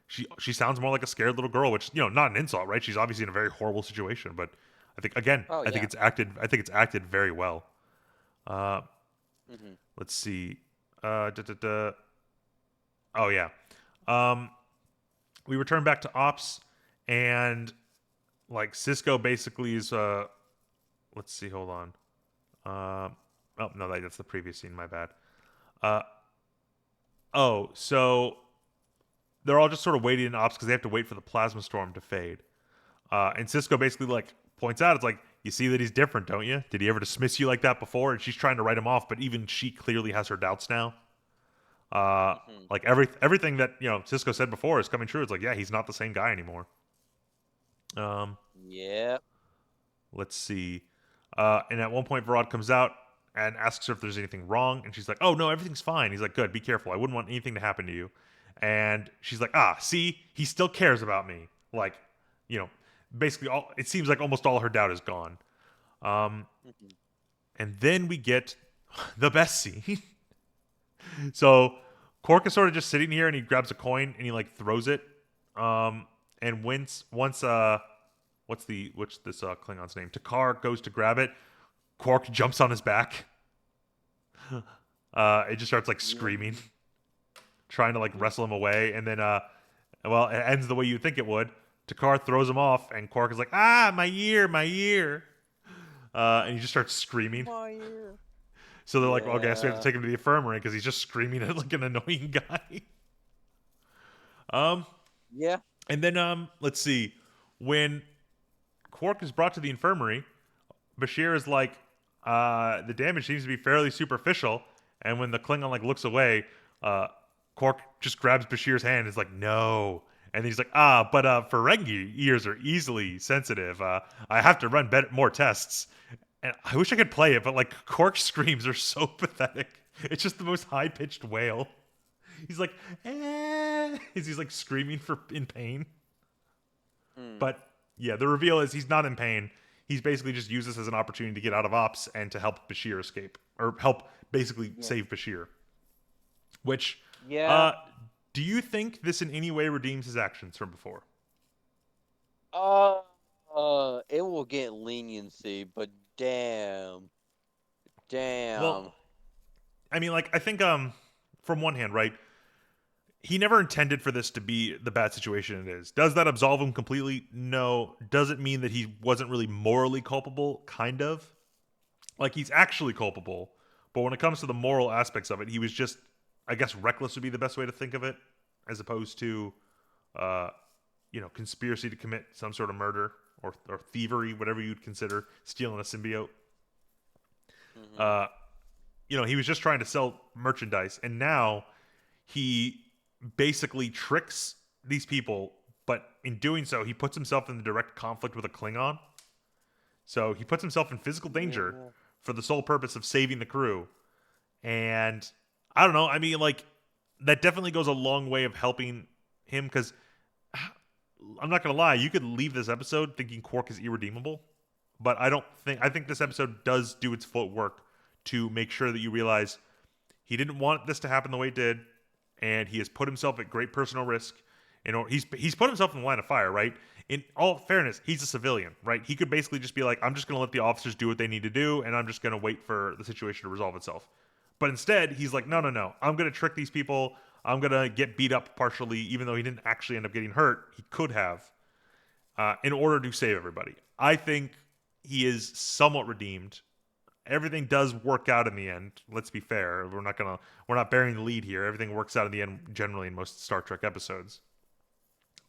she sounds more like a scared little girl, which not an insult, right? She's obviously in a very horrible situation, but I think again, Oh I think yeah. it's acted. I think it's acted very well. Uh, Mm-hmm. let's see. Oh yeah. Um, we return back to ops, and like Cisco basically is. Let's see. Hold on. Oh no, that's the previous scene. My bad. Uh, oh, so they're all just sort of waiting in ops because they have to wait for the plasma storm to fade. And Cisco basically like points out, it's like, you see that he's different, don't you? Did he ever dismiss you like that before? And she's trying to write him off, but even she clearly has her doubts now. Mm-hmm. Like everything that Cisco said before is coming true. It's like, yeah, he's not the same guy anymore. Um, Yep. let's see. And at one point, Varad comes out and asks her if there's anything wrong, and she's like, "Oh no, everything's fine." He's like, "Good, be careful. I wouldn't want anything to happen to you." And she's like, "Ah, see, he still cares about me." Like, you know, basically, all it seems like almost all her doubt is gone. Um, Mm-hmm. and then we get the best scene. So Cork is sort of just sitting here, and he grabs a coin and he like throws it. And once what's this Klingon's name? Takar goes to grab it. Quark jumps on his back. It just starts like Yeah. screaming, trying to like Mm-hmm. wrestle him away, and then well, it ends the way you'd think it would. Takar throws him off, and Quark is like, "Ah, my ear, my ear!" And he just starts screaming. My ear. So they're like, "Well, I guess we have to Yeah. take him to the infirmary because he's just screaming at like an annoying guy." um, Yeah. and then let's see, when Quark is brought to the infirmary, Bashir is like, the damage seems to be fairly superficial. And when the Klingon like looks away, uh, Quark just grabs Bashir's hand and is like, no. And he's like, but Ferengi ears are easily sensitive. I have to run more tests. And I wish I could play it, but like Quark's screams are so pathetic. It's just the most high pitched wail. He's like, he's like screaming in pain. Mm. But yeah, the reveal is he's not in pain. He's basically just used this as an opportunity to get out of ops and to help Bashir escape, or help basically Yeah. save Bashir. Which, Yeah. uh, do you think this in any way redeems his actions from before? Uh, it will get leniency, but damn, damn. Well, I mean, like I think from one hand, right? He never intended for this to be the bad situation it is. Does that absolve him completely? No. Does it mean that he wasn't really morally culpable? Kind of. Like he's actually culpable, but when it comes to the moral aspects of it, he was just, I guess, reckless would be the best way to think of it, as opposed to, uh, conspiracy to commit some sort of murder or thievery, whatever you'd consider stealing a symbiote. Mm-hmm. Uh, he was just trying to sell merchandise, and now he basically tricks these people, but in doing so, he puts himself in direct conflict with a Klingon. So he puts himself in physical danger Yeah. for the sole purpose of saving the crew. And I don't know. I mean, like, that definitely goes a long way of helping him because I'm not going to lie. You could leave this episode thinking Quark is irredeemable, but I think this episode does do its footwork to make sure that you realize he didn't want this to happen the way it did, and he has put himself at great personal risk. He's put himself in the line of fire, right? In all fairness, he's a civilian, right? He could basically just be like, I'm just going to let the officers do what they need to do, and I'm just going to wait for the situation to resolve itself. But instead, he's like, no, no, no. I'm going to trick these people. I'm going to get beat up partially, even though he didn't actually end up getting hurt. He could have, in order to save everybody. I think he is somewhat redeemed. Everything does work out in the end. Let's be fair. We're not bearing the lead here. Everything works out in the end generally in most Star Trek episodes.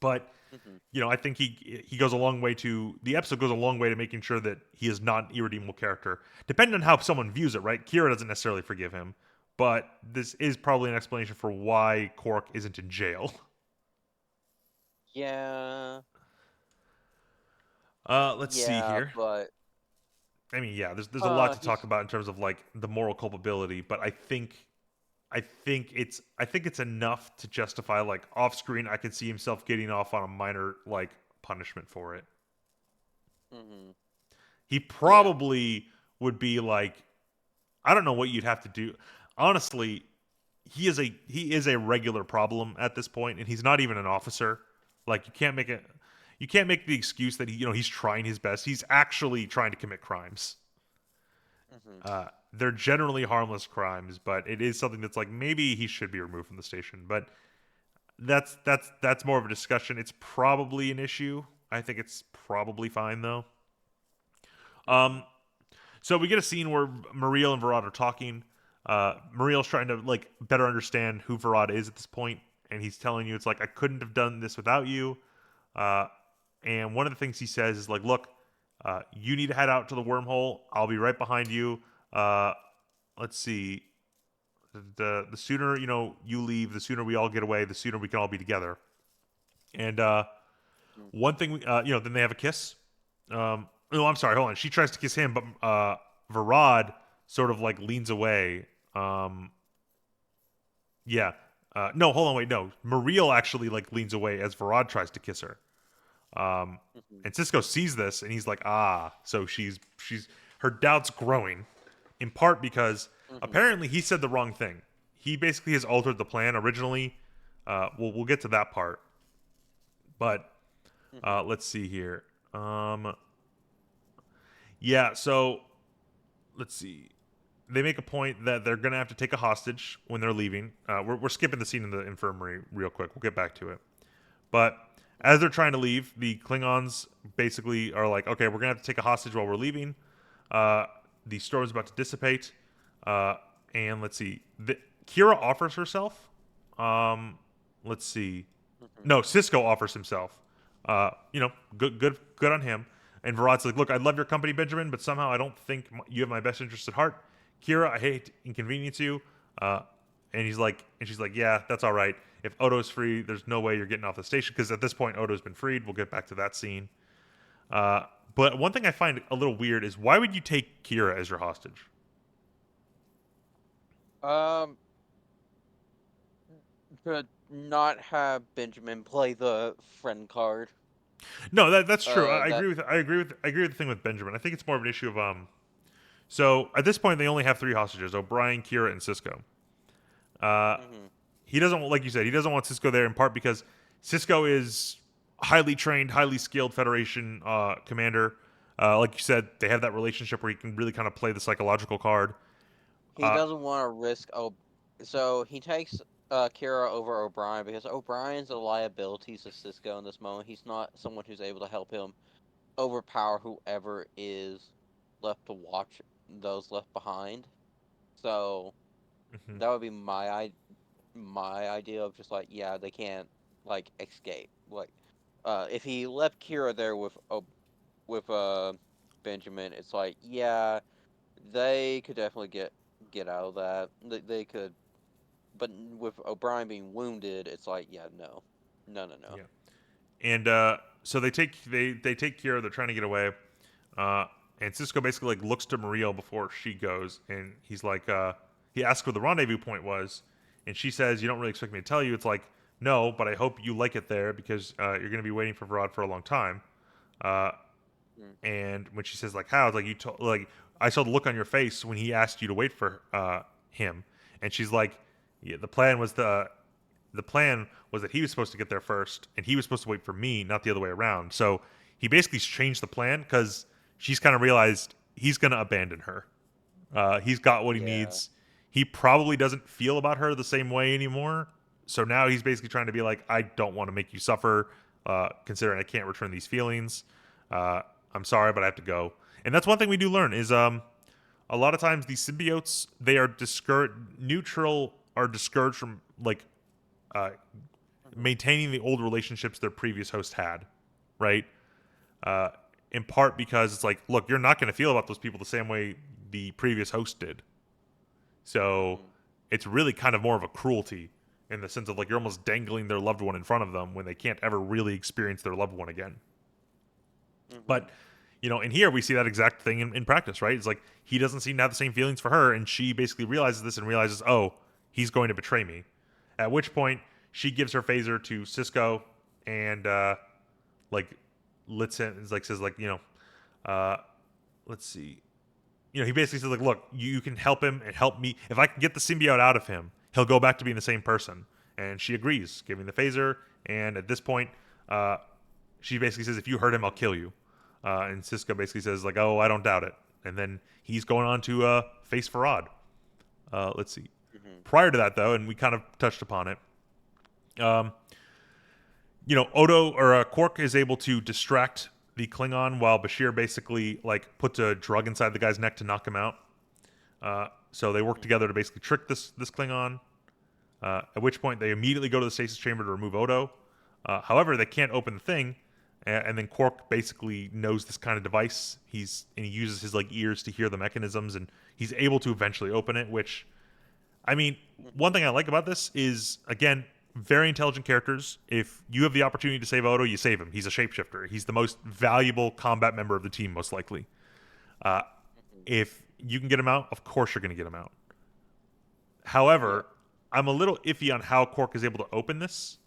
But Mm-hmm. I think he goes a long way to the episode goes a long way to making sure that he is not an irredeemable character. Depending on how someone views it, right? Kira doesn't necessarily forgive him, but this is probably an explanation for why Quark isn't in jail. Yeah. Let's see Yeah, here. but I mean, yeah, there's a lot to talk He's about in terms of like the moral culpability, but I think it's enough to justify like off screen. I could see himself getting off on a minor like punishment for it. hmm He yeah. probably would be like, I don't know what you'd have to do. Honestly, he is a regular problem at this point, and he's not even an officer. Like you can't make the excuse that he's trying his best. He's actually trying to commit crimes. hmm They're generally harmless crimes, but it is something that's like maybe he should be removed from the station. But that's more of a discussion. It's probably an issue. I think it's probably fine though. hmm Um, so we get a scene where Muriel and Varad are talking. Muriel's trying to like better understand who Varad is at this point, and he's telling you it's like I couldn't have done this without you. Uh, and one of the things he says is like, look, you need to head out to the wormhole. I'll be right behind you. Uh, let's see. The sooner you leave, the sooner we all get away, the sooner we can all be together. And one thing, then they have a kiss. No, I'm sorry. Hold on. She tries to kiss him, but Varad sort of like leans away. Yeah. No, hold on. Wait, no. Muriel actually like leans away as Varad tries to kiss her. Um, hmm and Sisko sees this and he's like, ah. So she's her doubts growing, in part because hmm apparently he said the wrong thing. He basically has altered the plan originally. We'll get to that part, but hmm let's see here. Yeah. So let's see. They make a point that they're gonna have to take a hostage when they're leaving. We're skipping the scene in the infirmary real quick. We'll get back to it. But as they're trying to leave, the Klingons basically are like, okay, we're going to have to take a hostage while we're leaving. Uh, the storm's about to dissipate. And let's see. Kira offers herself. Let's see. hmm No, Sisko offers himself. Good on him. And Virad's like, look, I love your company, Benjamin, but somehow I don't think you have my best interest at heart. Kira, I hate to inconvenience you. Uh, and she's like, yeah, that's all right. If Odo's free, there's no way you're getting off the station because at this point Odo's been freed. We'll get back to that scene. But one thing I find a little weird is why would you take Kira as your hostage? Um, to not have Benjamin play the friend card. No, that's true. I That. agree with I agree with the thing with Benjamin. I think it's more of an issue of So at this point they only have three hostages: O'Brien, Kira, and Sisko. Uh, hmm he doesn't like you said he doesn't want Sisko there in part because Sisko is highly trained, highly skilled Federation commander. Like you said, they have that relationship where he can really kind of play the psychological card. He Uh, doesn't want to risk. Oh, so he takes Kira over O'Brien because O'Brien's a liability to Cisco in this moment. He's not someone who's able to help him overpower whoever is left to watch those left behind. So mhm, that would be my idea of just like, yeah, they can't like escape. Like if he left Kira there with Benjamin, it's like, yeah, they could definitely get out of that. They could, but with O'Brien being wounded, it's like, yeah, no, no, no, no. yeah. And so they take Kira. They're trying to get away. Uh, and Cisco basically like looks to Muriel before she goes, and he's like, he asks where the rendezvous point was, and she says, "You don't really expect me to tell you." It's like, no, but I hope you like it there because you're going to be waiting for Varad for a long time. Uh, Mm, and when she says like how, it's like like I saw the look on your face when he asked you to wait for him, and she's like, yeah, the plan was that he was supposed to get there first, and he was supposed to wait for me, not the other way around. So he basically changed the plan because she's kind of realized he's going to abandon her. He's got what he yeah. needs. He probably doesn't feel about her the same way anymore. So now he's basically trying to be like, I don't want to make you suffer, considering I can't return these feelings. Uh, I'm sorry, but I have to go. And that's one thing we do learn is a lot of times these symbiotes they are discouraged. Neutral are discouraged from like uh, hmm maintaining the old relationships their previous host had, right? Uh, in part because it's like, look, you're not going to feel about those people the same way the previous host did. So hmm it's really kind of more of a cruelty in the sense of like you're almost dangling their loved one in front of them when they can't ever really experience their loved one again. hmm But And here we see that exact thing in practice, right? It's like he doesn't seem to have the same feelings for her, and she basically realizes this and realizes, oh, he's going to betray me. At which point, she gives her phaser to Sisko and like lets him, like says like let's see, he basically says like, look, you can help him and help me. If I can get the symbiote out of him, he'll go back to being the same person. And she agrees, giving the phaser. And at this point, she basically says, if you hurt him, I'll kill you. And Sisko basically says like, oh, I don't doubt it. And then he's going on to face Farad. Let's see. Hmm. Prior to that, though, and we kind of touched upon it, um, Odo or Quark is able to distract the Klingon while Bashir basically like puts a drug inside the guy's neck to knock him out. So they work together to basically trick this Klingon. At which point they immediately go to the stasis chamber to remove Odo. However, they can't open the thing, and then Quark basically knows this kind of device. He uses his like ears to hear the mechanisms, and he's able to eventually open it. Which, I mean, one thing I like about this is again very intelligent characters. If you have the opportunity to save Odo, you save him. He's a shapeshifter. He's the most valuable combat member of the team, most likely. If you can get him out, of course you're going to get him out. However, I'm a little iffy on how Quark is able to open this.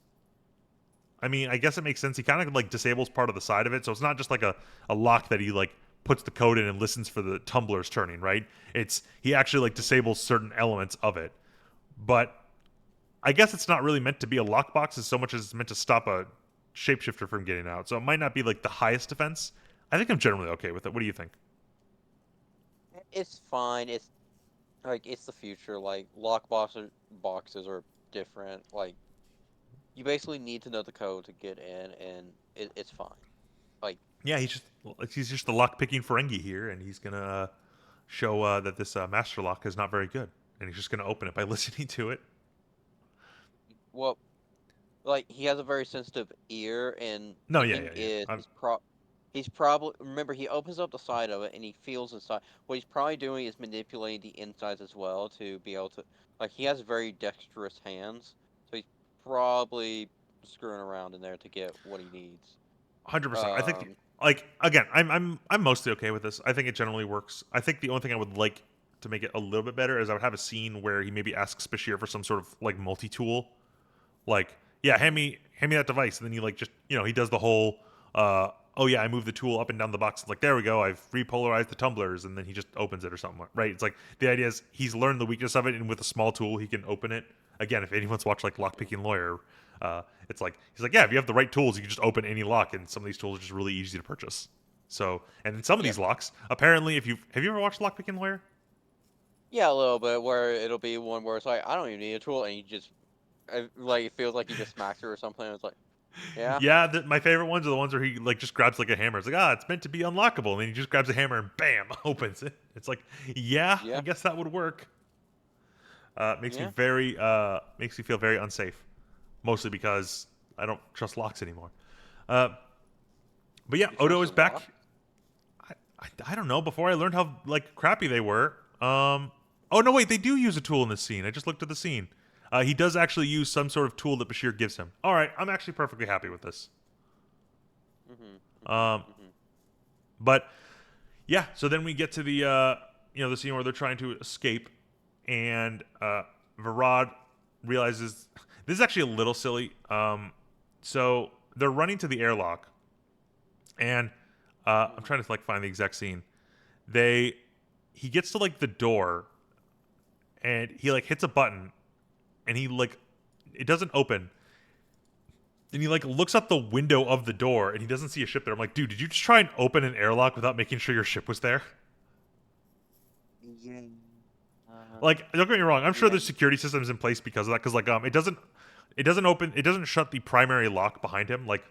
I mean, I guess it makes sense. He kind of like disables part of the side of it, so it's not just like a lock that he like puts the code in and listens for the tumblers turning, right? He actually like disables certain elements of it. But I guess it's not really meant to be a lockbox as so much as it's meant to stop a shapeshifter from getting out. So it might not be like the highest defense. I think I'm generally okay with it. What do you think? It's fine. It's like it's the future. Like boxes are different. Like you basically need to know the code to get in, and it's fine. Like Yeah, he's just the lock picking Ferengi here, and he's gonna show that this master lock is not very good, and he's just gonna open it by listening to it. well, like he has a very sensitive ear, and No, the yeah, thing yeah, yeah. is, he's probably remember he opens up the side of it and he feels inside. What he's probably doing is manipulating the insides as well to be able to like he has very dexterous hands, so he's probably screwing around in there to get what he needs. 100%. I think Um, like again, I'm mostly okay with this. I think it generally works. I think the only thing I would like to make it a little bit better is I would have a scene where he maybe asks Bashir for some sort of like multi-tool. Like, yeah, hand me that device, and then he like just he does the whole oh yeah, I move the tool up and down the box. It's like, there we go, I've repolarized the tumblers, and then he just opens it or something, right? It's like the idea is he's learned the weakness of it, and with a small tool he can open it. Again, if anyone's watched like Lockpicking Lawyer, it's like he's like, yeah, if you have the right tools, you can just open any lock, and some of these tools are just really easy to purchase. So, and then some of yeah, these locks, apparently, if you have you ever watched Lockpicking Lawyer? yeah, a little bit where it'll be one where it's like I don't even need a tool, and you just like it feels like you just smacked her or something. And it's like, yeah, Yeah, my favorite ones are the ones where he like just grabs like a hammer. It's like, it's meant to be unlockable, and then he just grabs a hammer and bam, opens it. It's like, yeah, I yeah, guess that would work. yeah. Makes me feel very unsafe, mostly because I don't trust locks anymore. Uh, but yeah, You Odo trust is your back. lock? I don't know. Before I learned how like crappy they were. Oh no, wait, they do use a tool in this scene. I just looked at the scene. He does actually use some sort of tool that Bashir gives him. All right, I'm actually perfectly happy with this. Mhm, mhm, Um, mhm. but yeah, so then we get to the the scene where they're trying to escape, and Varad realizes this is actually a little silly. So they're running to the airlock, and I'm trying to like find the exact scene. He gets to like the door, and he like hits a button, and he like it doesn't open. And he like looks out the window of the door, and he doesn't see a ship there. I'm like, dude, did you just try and open an airlock without making sure your ship was there? Yeah. Like, don't get me wrong. I'm sure Yeah. there's security systems in place because of that. Because like, it doesn't shut the primary lock behind him. Like,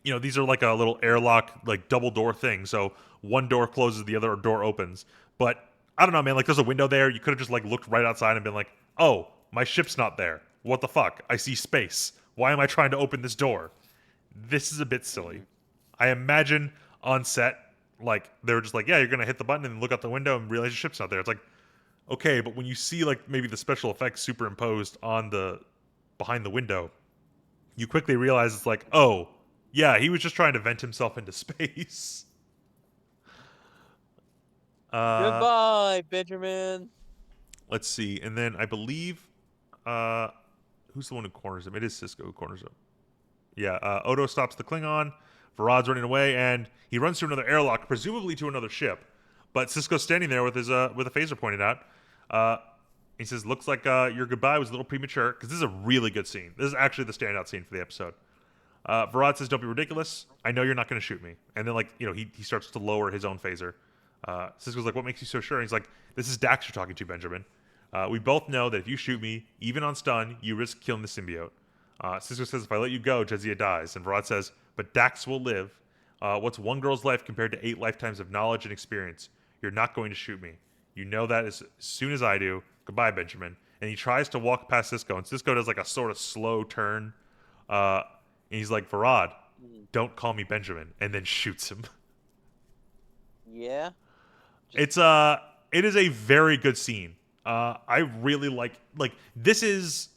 these are like a little airlock, like double door thing. So one door closes, the other door opens. But I don't know, man. Like, there's a window there. You could have just like looked right outside and been like, oh, my ship's not there. What the fuck? I see space. Why am I trying to open this door? This is a bit silly. Mhm. I imagine on set, like they were just like, yeah, you're gonna hit the button and look out the window and realize your ship's not there. It's like, okay, but when you see like maybe the special effects superimposed on the behind the window, you quickly realize it's like, oh, yeah, he was just trying to vent himself into space. Uh, Goodbye, Benjamin. let's see, and then I believe, uh, who's the one who corners him? It is Sisko who corners him. Yeah, Odo stops the Klingon. Varad's running away, and he runs to another airlock, presumably to another ship. But Sisko's standing there with his with a phaser pointed out. Uh, he says, "Looks like your goodbye was a little premature." Because this is a really good scene. This is actually the standout scene for the episode. Varad says, "Don't be ridiculous. I know you're not going to shoot me." And then, like, he starts to lower his own phaser. Sisko's like, "What makes you so sure?" And he's like, "This is Dax you're talking to, Benjamin. We both know that if you shoot me, even on stun, you risk killing the symbiote." Sisko says, "If I let you go, Jadzia dies." And Varad says, "But Dax will live. What's one girl's life compared to 8 lifetimes of knowledge and experience? You're not going to shoot me. You know that as soon as I do. Goodbye, Benjamin." And he tries to walk past Sisko, and Sisko does like a sort of slow turn. And he's like, "Varad, Mm, don't call me Benjamin," and then shoots him. yeah. Just It's it is a very good scene. I really like this is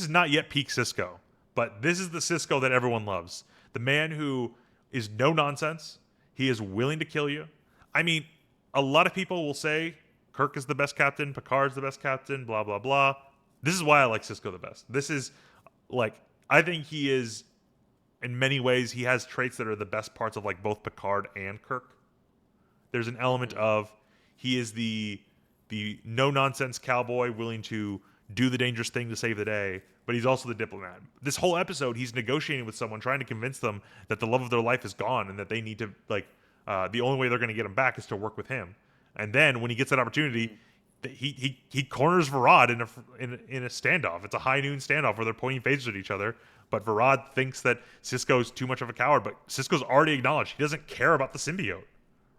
not yet peak Cisco, but this is the Cisco that everyone loves. The man who is no nonsense. He is willing to kill you. I mean, a lot of people will say Kirk is the best captain, Picard's the best captain, blah blah blah. This is why I like Cisco the best. This is like I think he is in many ways he has traits that are the best parts of like both Picard and Kirk. There's an element mm, of he is the no nonsense cowboy willing to do the dangerous thing to save the day, but he's also the diplomat. This whole episode, he's negotiating with someone, trying to convince them that the love of their life is gone and that they need to like the only way they're going to get him back is to work with him. And then when he gets that opportunity, mm, he corners Varad in a standoff. It's a high noon standoff where they're pointing phasers at each other. But Varad thinks that Sisko's too much of a coward. But Sisko's already acknowledged he doesn't care about the symbiote,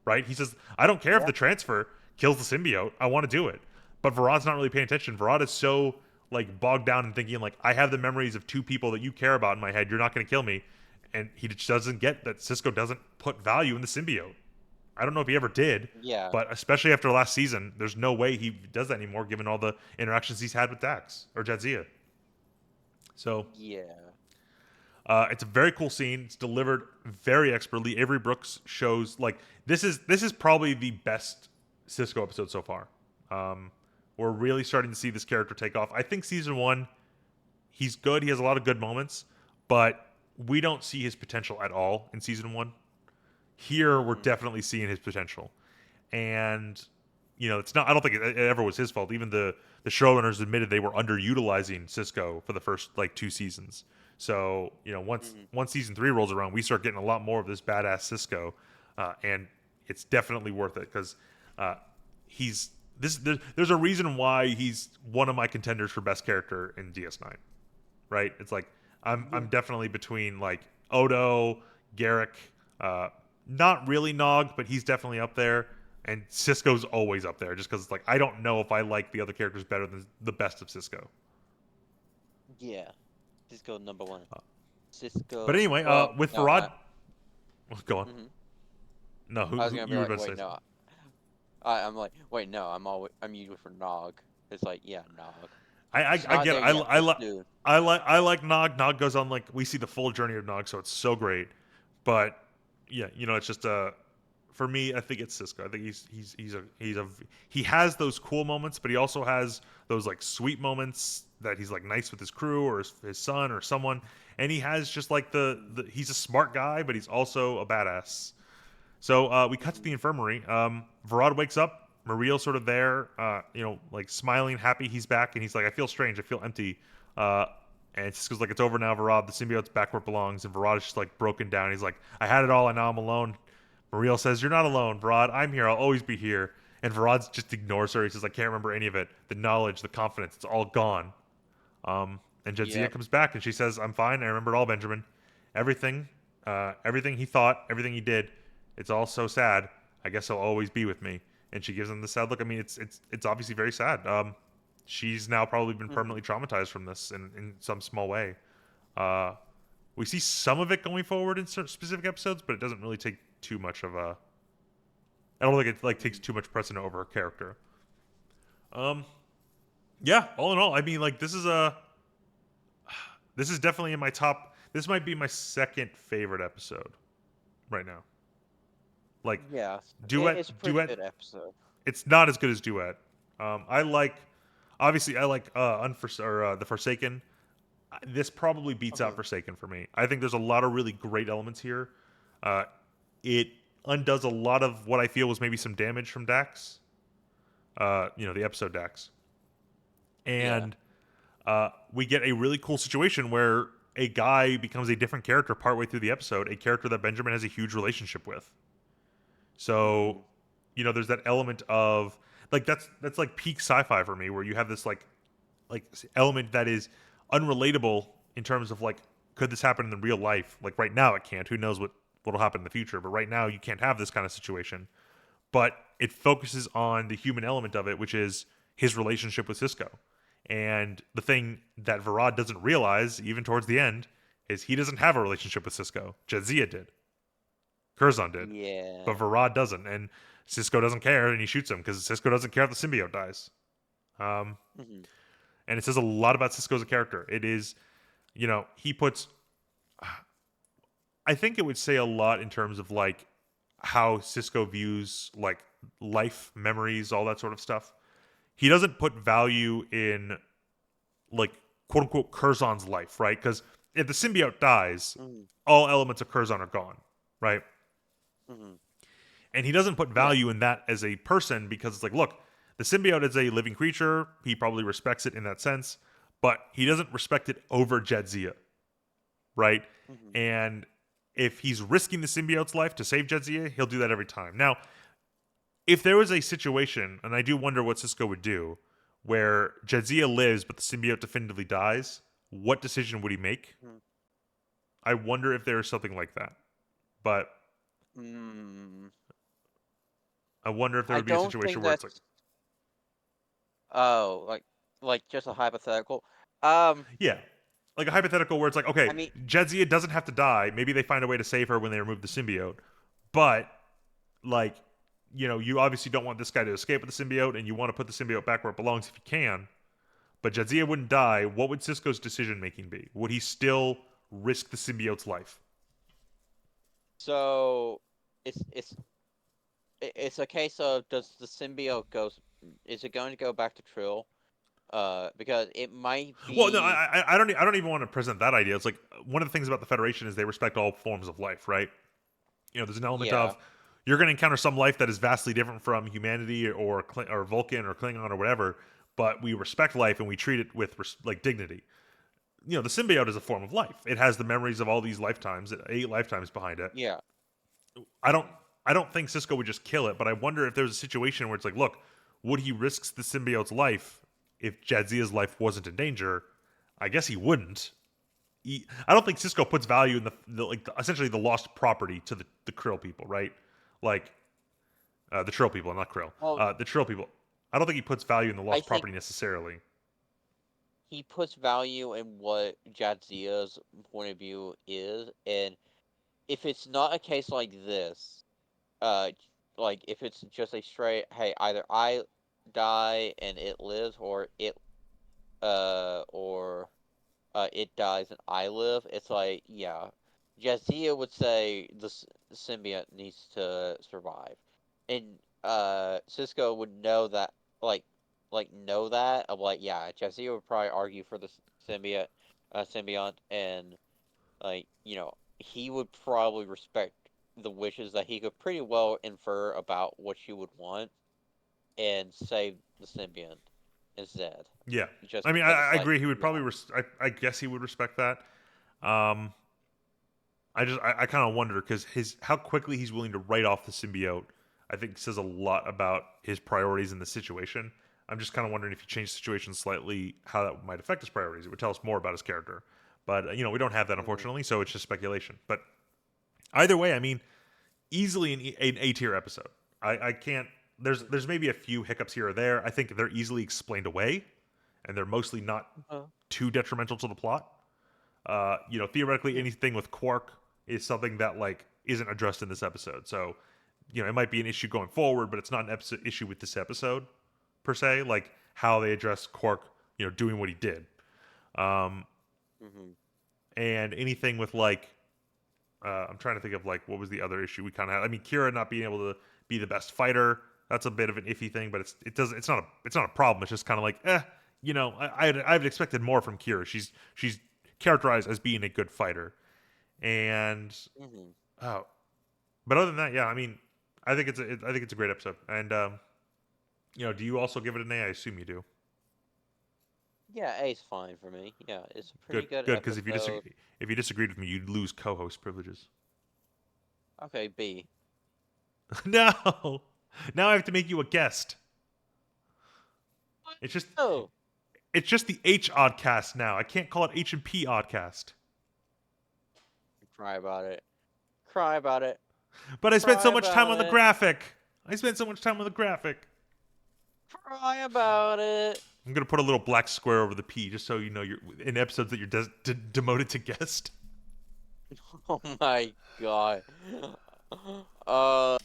right? He says, "I don't care if yeah. the transfer kills the symbiote. I want to do it." But Varad's not really paying attention. Varad is so like bogged down and thinking like, "I have the memories of 2 people that you care about in my head. You're not going to kill me," and he just doesn't get that Sisko doesn't put value in the symbiote. I don't know if he ever did, Yeah. but especially after last season, there's no way he does that anymore, given all the interactions he's had with Dax or Jadzia. So Yeah. it's a very cool scene. It's delivered very expertly. Avery Brooks shows like this is probably the best Cisco episode so far. We're really starting to see this character take off. I think season 1, he's good. He has a lot of good moments, but we don't see his potential at all in season 1. Here, we're Mm, definitely seeing his potential, and it's not. I don't think it ever was his fault. Even the showrunners admitted they were underutilizing Cisco for the first like 2 seasons. So mm, once season 3 rolls around, we start getting a lot more of this badass Cisco, and it's definitely worth it because he's this. There's a reason why he's one of my contenders for best character in DS9. Right? It's like I'm yeah. definitely between like Odo, Garrick, uh, not really Nog, but he's definitely up there. And Cisco's always up there, just because it's like I don't know if I like the other characters better than the best of Cisco. Yeah. Cisco number one. Uh, but Cisco. anyway, Well, with no. Farad, go on. Mhm. No, I was who gonna be you were like, about to wait, say? no. I'm like, wait, no. I'm usually for Nog. It's like, yeah, Nog. I It's I not get there it. yet, but soon. I like Nog. Nog goes on like we see the full journey of Nog, so it's so great. But yeah, it's just for me, I think it's Cisco. I think he has those cool moments, but he also has those like sweet moments that he's like nice with his crew or his son or someone, and he has just like the he's a smart guy, but he's also a badass. So we cut to Mhm. the infirmary. Varad wakes up. Mariel's sort of there, like smiling, happy he's back, and he's like, "I feel strange. I feel empty." Uh, and Cisco's like, "It's over now, Varad. The symbiote's back where it belongs." And Varad is just like broken down. He's like, "I had it all, and now I'm alone." Mariel says, "You're not alone, Varad. I'm here. I'll always be here." And Varad just ignores her. He says, "I can't remember any of it. The knowledge, the confidence, it's all gone." And Jadzia Yep. comes back, and she says, "I'm fine. I remember it all, Benjamin. Everything, everything he thought, everything he did. It's all so sad. I guess he'll always be with me." And she gives him the sad look. I mean, it's obviously very sad. She's now probably been Mhm. permanently traumatized from this in some small way. Uh, we see some of it going forward in certain specific episodes, but it doesn't really take too much of a. I don't think it like takes Mhm. too much precedent over her character. Um, yeah. All in all, I mean, like this is definitely in my top. This might be my second favorite episode right now. Like Yeah, duet it's a pretty duet good episode. it's not as good as duet. I like obviously I like the Forsaken. This probably beats out Mhm. Forsaken for me. I think there's a lot of really great elements here. Uh, it undoes a lot of what I feel was maybe some damage from Dax. The episode Dax, Yeah. and we get a really cool situation where a guy becomes a different character partway through the episode, a character that Benjamin has a huge relationship with. So, Mhm. there's that element of like that's like peak sci-fi for me, where you have this like element that is unrelatable in terms of like could this happen in the real life? Like right now it can't. Who knows what'll happen in the future? But right now you can't have this kind of situation. But it focuses on the human element of it, which is his relationship with Sisko. And the thing that Varad doesn't realize, even towards the end, is he doesn't have a relationship with Sisko. Jadzia did. Curzon did. But Yeah. Varad doesn't. And Sisko doesn't care, and he shoots him because Sisko doesn't care if the symbiote dies. Um, Mhm. and it says a lot about Sisko as a character. It is, he puts. I think it would say a lot in terms of like how Sisko views like life, memories, all that sort of stuff. He doesn't put value in like quote unquote Curzon's life, right? Because if the symbiote dies, Mhm. all elements of Curzon are gone, right? Mhm. And he doesn't put Yeah. value in that as a person because it's like, look, the symbiote is a living creature. He probably respects it in that sense, but he doesn't respect it over Jadzia, right? Mhm. And if he's risking the symbiote's life to save Jadzia, he'll do that every time. Now, if there was a situation, and I do wonder what Sisko would do, where Jadzia lives but the symbiote definitively dies, what decision would he make? Mhm. I wonder if there is something like that. But Mm. I wonder if there I would be a don't situation think where it's like, that's. Oh, like just a hypothetical. Um, yeah, like a hypothetical where it's like, okay, I mean, Jadzia doesn't have to die. Maybe they find a way to save her when they remove the symbiote. But like, you obviously don't want this guy to escape with the symbiote, and you want to put the symbiote back where it belongs if you can. But Jadzia wouldn't die. What would Sisko's decision making be? Would he still risk the symbiote's life? so it's it's it's a case of does the symbiote goes is it going to go back to Trill? Because it might Well, no, be. I don't even want to present that idea. It's like one of the things about the Federation is they respect all forms of life, right? There's an element Yeah. of you're going to encounter some life that is vastly different from humanity or Vulcan or Klingon or whatever, but we respect life and we treat it with like dignity. The symbiote is a form of life. It has the memories of all these lifetimes, 8 lifetimes behind it. Yeah. I don't I don't think Cisco would just kill it, but I wonder if there's a situation where it's like, look, would he risk the symbiote's life if Jadzia's life wasn't in danger? I guess he wouldn't. I don't think Cisco puts value in essentially the lost property to the Krill people, right? Like the Trill people, not Krill. Well, The Trill people. I don't think he puts value in the I lost think property necessarily. he puts value in what Jadzia's point of view is, and if it's not a case like this, uh, like if it's just a straight, hey, either I die and it lives, or it dies and I live. It's like, yeah, Jadzia would say the symbiote needs to survive, and Cisco would know that, like, know that of like, yeah, Jadzia would probably argue for the symbiote, symbiont, and like, he would probably respect the wishes that he could pretty well infer about what she would want and save the symbiont instead, Yeah, just I mean, because it's I like, agree. He would yeah. probably. I guess he would respect that. Um, I kind of wonder because his how quickly he's willing to write off the symbiote. I think says a lot about his priorities in the situation. I'm just kind of wondering if he changed the situation slightly, how that might affect his priorities. It would tell us more about his character. But we don't have that Mhm. unfortunately, so it's just speculation. But either way, I mean, easily an A tier episode. I can't. There's maybe a few hiccups here or there. I think they're easily explained away, and they're mostly not Uh, too detrimental to the plot. Theoretically, yeah. anything with Quark is something that like isn't addressed in this episode. So, it might be an issue going forward, but it's not an issue with this episode per se. Like how they address Quark, doing what he did, um, Mhm. and anything with like I'm trying to think of like what was the other issue we kind of had. I mean, Kira not being able to be the best fighter. That's a bit of an iffy thing, but it's not a problem. It's just kind of like I've expected more from Kira. She's characterized as being a good fighter, and Hmm. oh, but other than that, yeah, I mean, I think it's a great episode. And do you also give it an A? I assume you do. Yeah, A's fine for me. Yeah, it's a pretty Good, good good. Because episode. if you disagreed with me, you'd lose co-host privileges. Okay, B. No, now I have to make you a guest. It's just Oh, it's just the H Oddcast now. I can't call it H and P Oddcast. cry about it. Cry about it. But I spent Cry so much time about on the it. graphic. I spent so much time on the graphic. Cry about it. I'm gonna put a little black square over the P, just so you know you're in episodes that you're demoted to guest. Oh my god. Uh,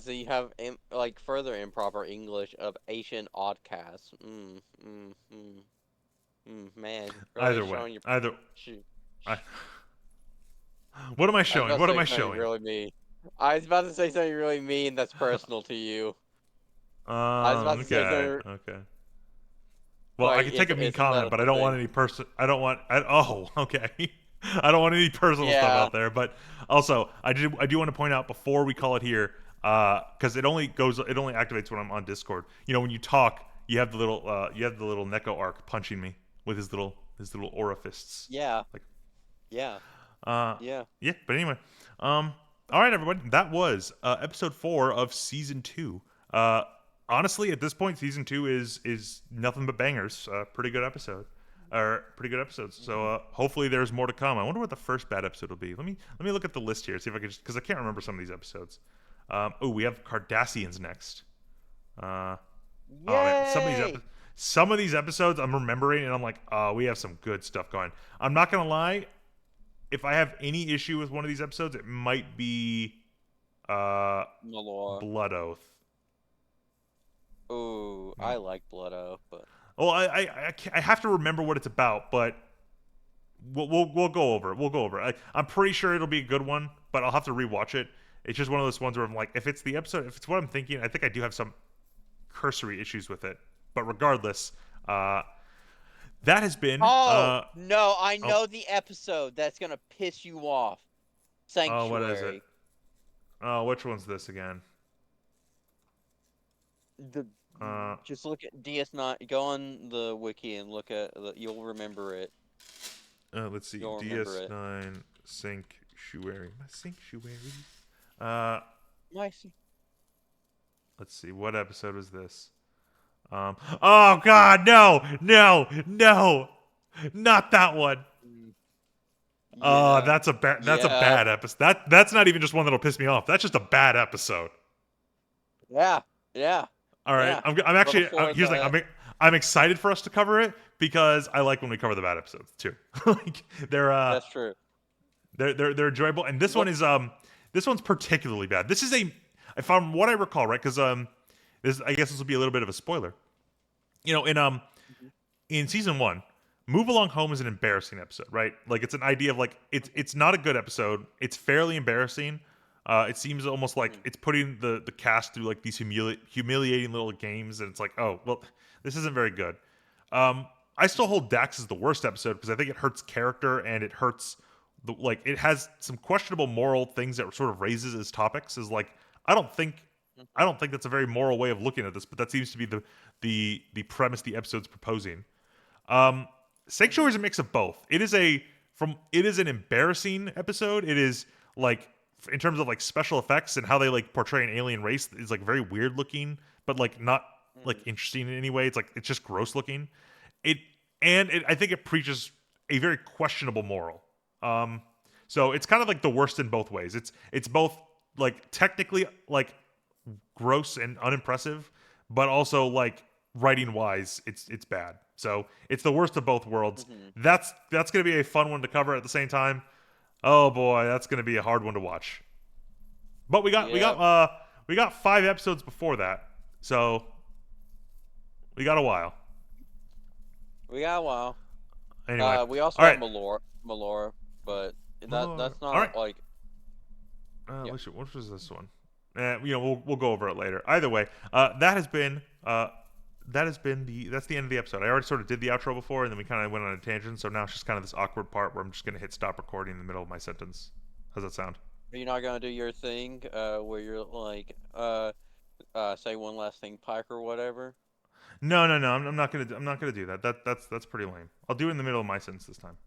so you have like further improper English of Asian oddcast. Man, really Either way, showing your. either. Shoot. I, what am I I was showing? about to What am say I something showing? really mean. I was about to say something really mean that's personal to you. I was about to say Okay, something okay. Well, I like can take a mean it's a comment, but I medical don't want thing. any person. I don't want. Oh, okay. I don't want any personal stuff Yeah, out there. But also, I do want to point out before we call it here, because it only activates when I'm on Discord. When you talk, you have the little Neko arc punching me with his little aura fists. yeah, Like, yeah, uh, yeah. yeah. But anyway, all right, everybody, that was episode 4 of season 2. Uh, Honestly, at this point, season 2 is nothing but bangers. Pretty good episode, or pretty good episodes. So Mhm. hopefully there's more to come. I wonder what the first bad episode will be. Let me look at the list here, see if I can, because I can't remember some of these episodes. Oh, we have Cardassians next. Uh, oh man, Yay! some of these episodes I'm remembering, and I'm like, oh, we have some good stuff going. I'm not gonna lie. If I have any issue with one of these episodes, it might be uh, Malor. Blood Oath. Ooh, Hmm. I like Blood Oath, but Well, I have to remember what it's about, but we'll go over it. We'll go over it. I'm pretty sure it'll be a good one, but I'll have to rewatch it. It's just one of those ones where I'm like, if it's the episode, if it's what I'm thinking, I think I do have some cursory issues with it. But regardless, that has been oh no, I oh know the episode that's gonna piss you off. oh, what is it? Sanctuary. Oh, which one's this again? The Uh, just look at DS9. Go on the wiki and look at you'll remember it. let's see, You'll remember it. DS9 Sanctuary. Sanctuary. Uh, My s- let's see, what episode was this? Oh God, no, no, no, not that one. mm, yeah, That's a yeah, bad episode. That's not even just one that'll piss me off. That's just a bad episode. yeah, yeah, All right, yeah. I'm But actually before here's the that, thing. I'm excited for us to cover it because I like when we cover the bad episodes too. Like that's true. they're enjoyable, and What? this one's particularly bad. This is a, if I'm what I recall, right? Because this, I guess this will be a little bit of a spoiler. Mhm. In season 1, Move Along Home is an embarrassing episode, right? Like it's an idea of like it's not a good episode. It's fairly embarrassing. It seems almost like Mhm. it's putting the cast through like these humiliating little games, and it's like, oh well, this isn't very good. I still hold Dax as the worst episode because I think it hurts character and it hurts like it has some questionable moral things that sort of raises as topics. Is like I Mhm. don't think that's a very moral way of looking at this, but that seems to be the premise the episode's proposing. Sanctuary Mhm. is a mix of both. It is an embarrassing episode. It is like in terms of like special effects and how they like portray an alien race is like very weird looking, but like not like Mhm. interesting in any way. It's like it's just gross looking. It and it, I think it preaches a very questionable moral. Um, so it's kind of like the worst in both ways. It's both like technically like gross and unimpressive, but also like writing wise, it's bad. So it's the worst of both worlds. Mhm. That's gonna be a fun one to cover at the same time. Oh boy, that's gonna be a hard one to watch. But Yep. we got 5 episodes before that, so we got a while. We got a while. Anyway, We also all have right. Malor, but That's All right. not like yeah. Which was this one? We'll go over it later. Either way, that's the end of the episode. I already sort of did the outro before, and then we kind of went on a tangent. So now it's just kind of this awkward part where I'm just gonna hit stop recording in the middle of my sentence. How's that sound? Are you not gonna do your thing, where you're like, say one last thing, Pike or whatever? No, no, no. I'm not gonna do that. That's pretty lame. I'll do it in the middle of my sentence this time.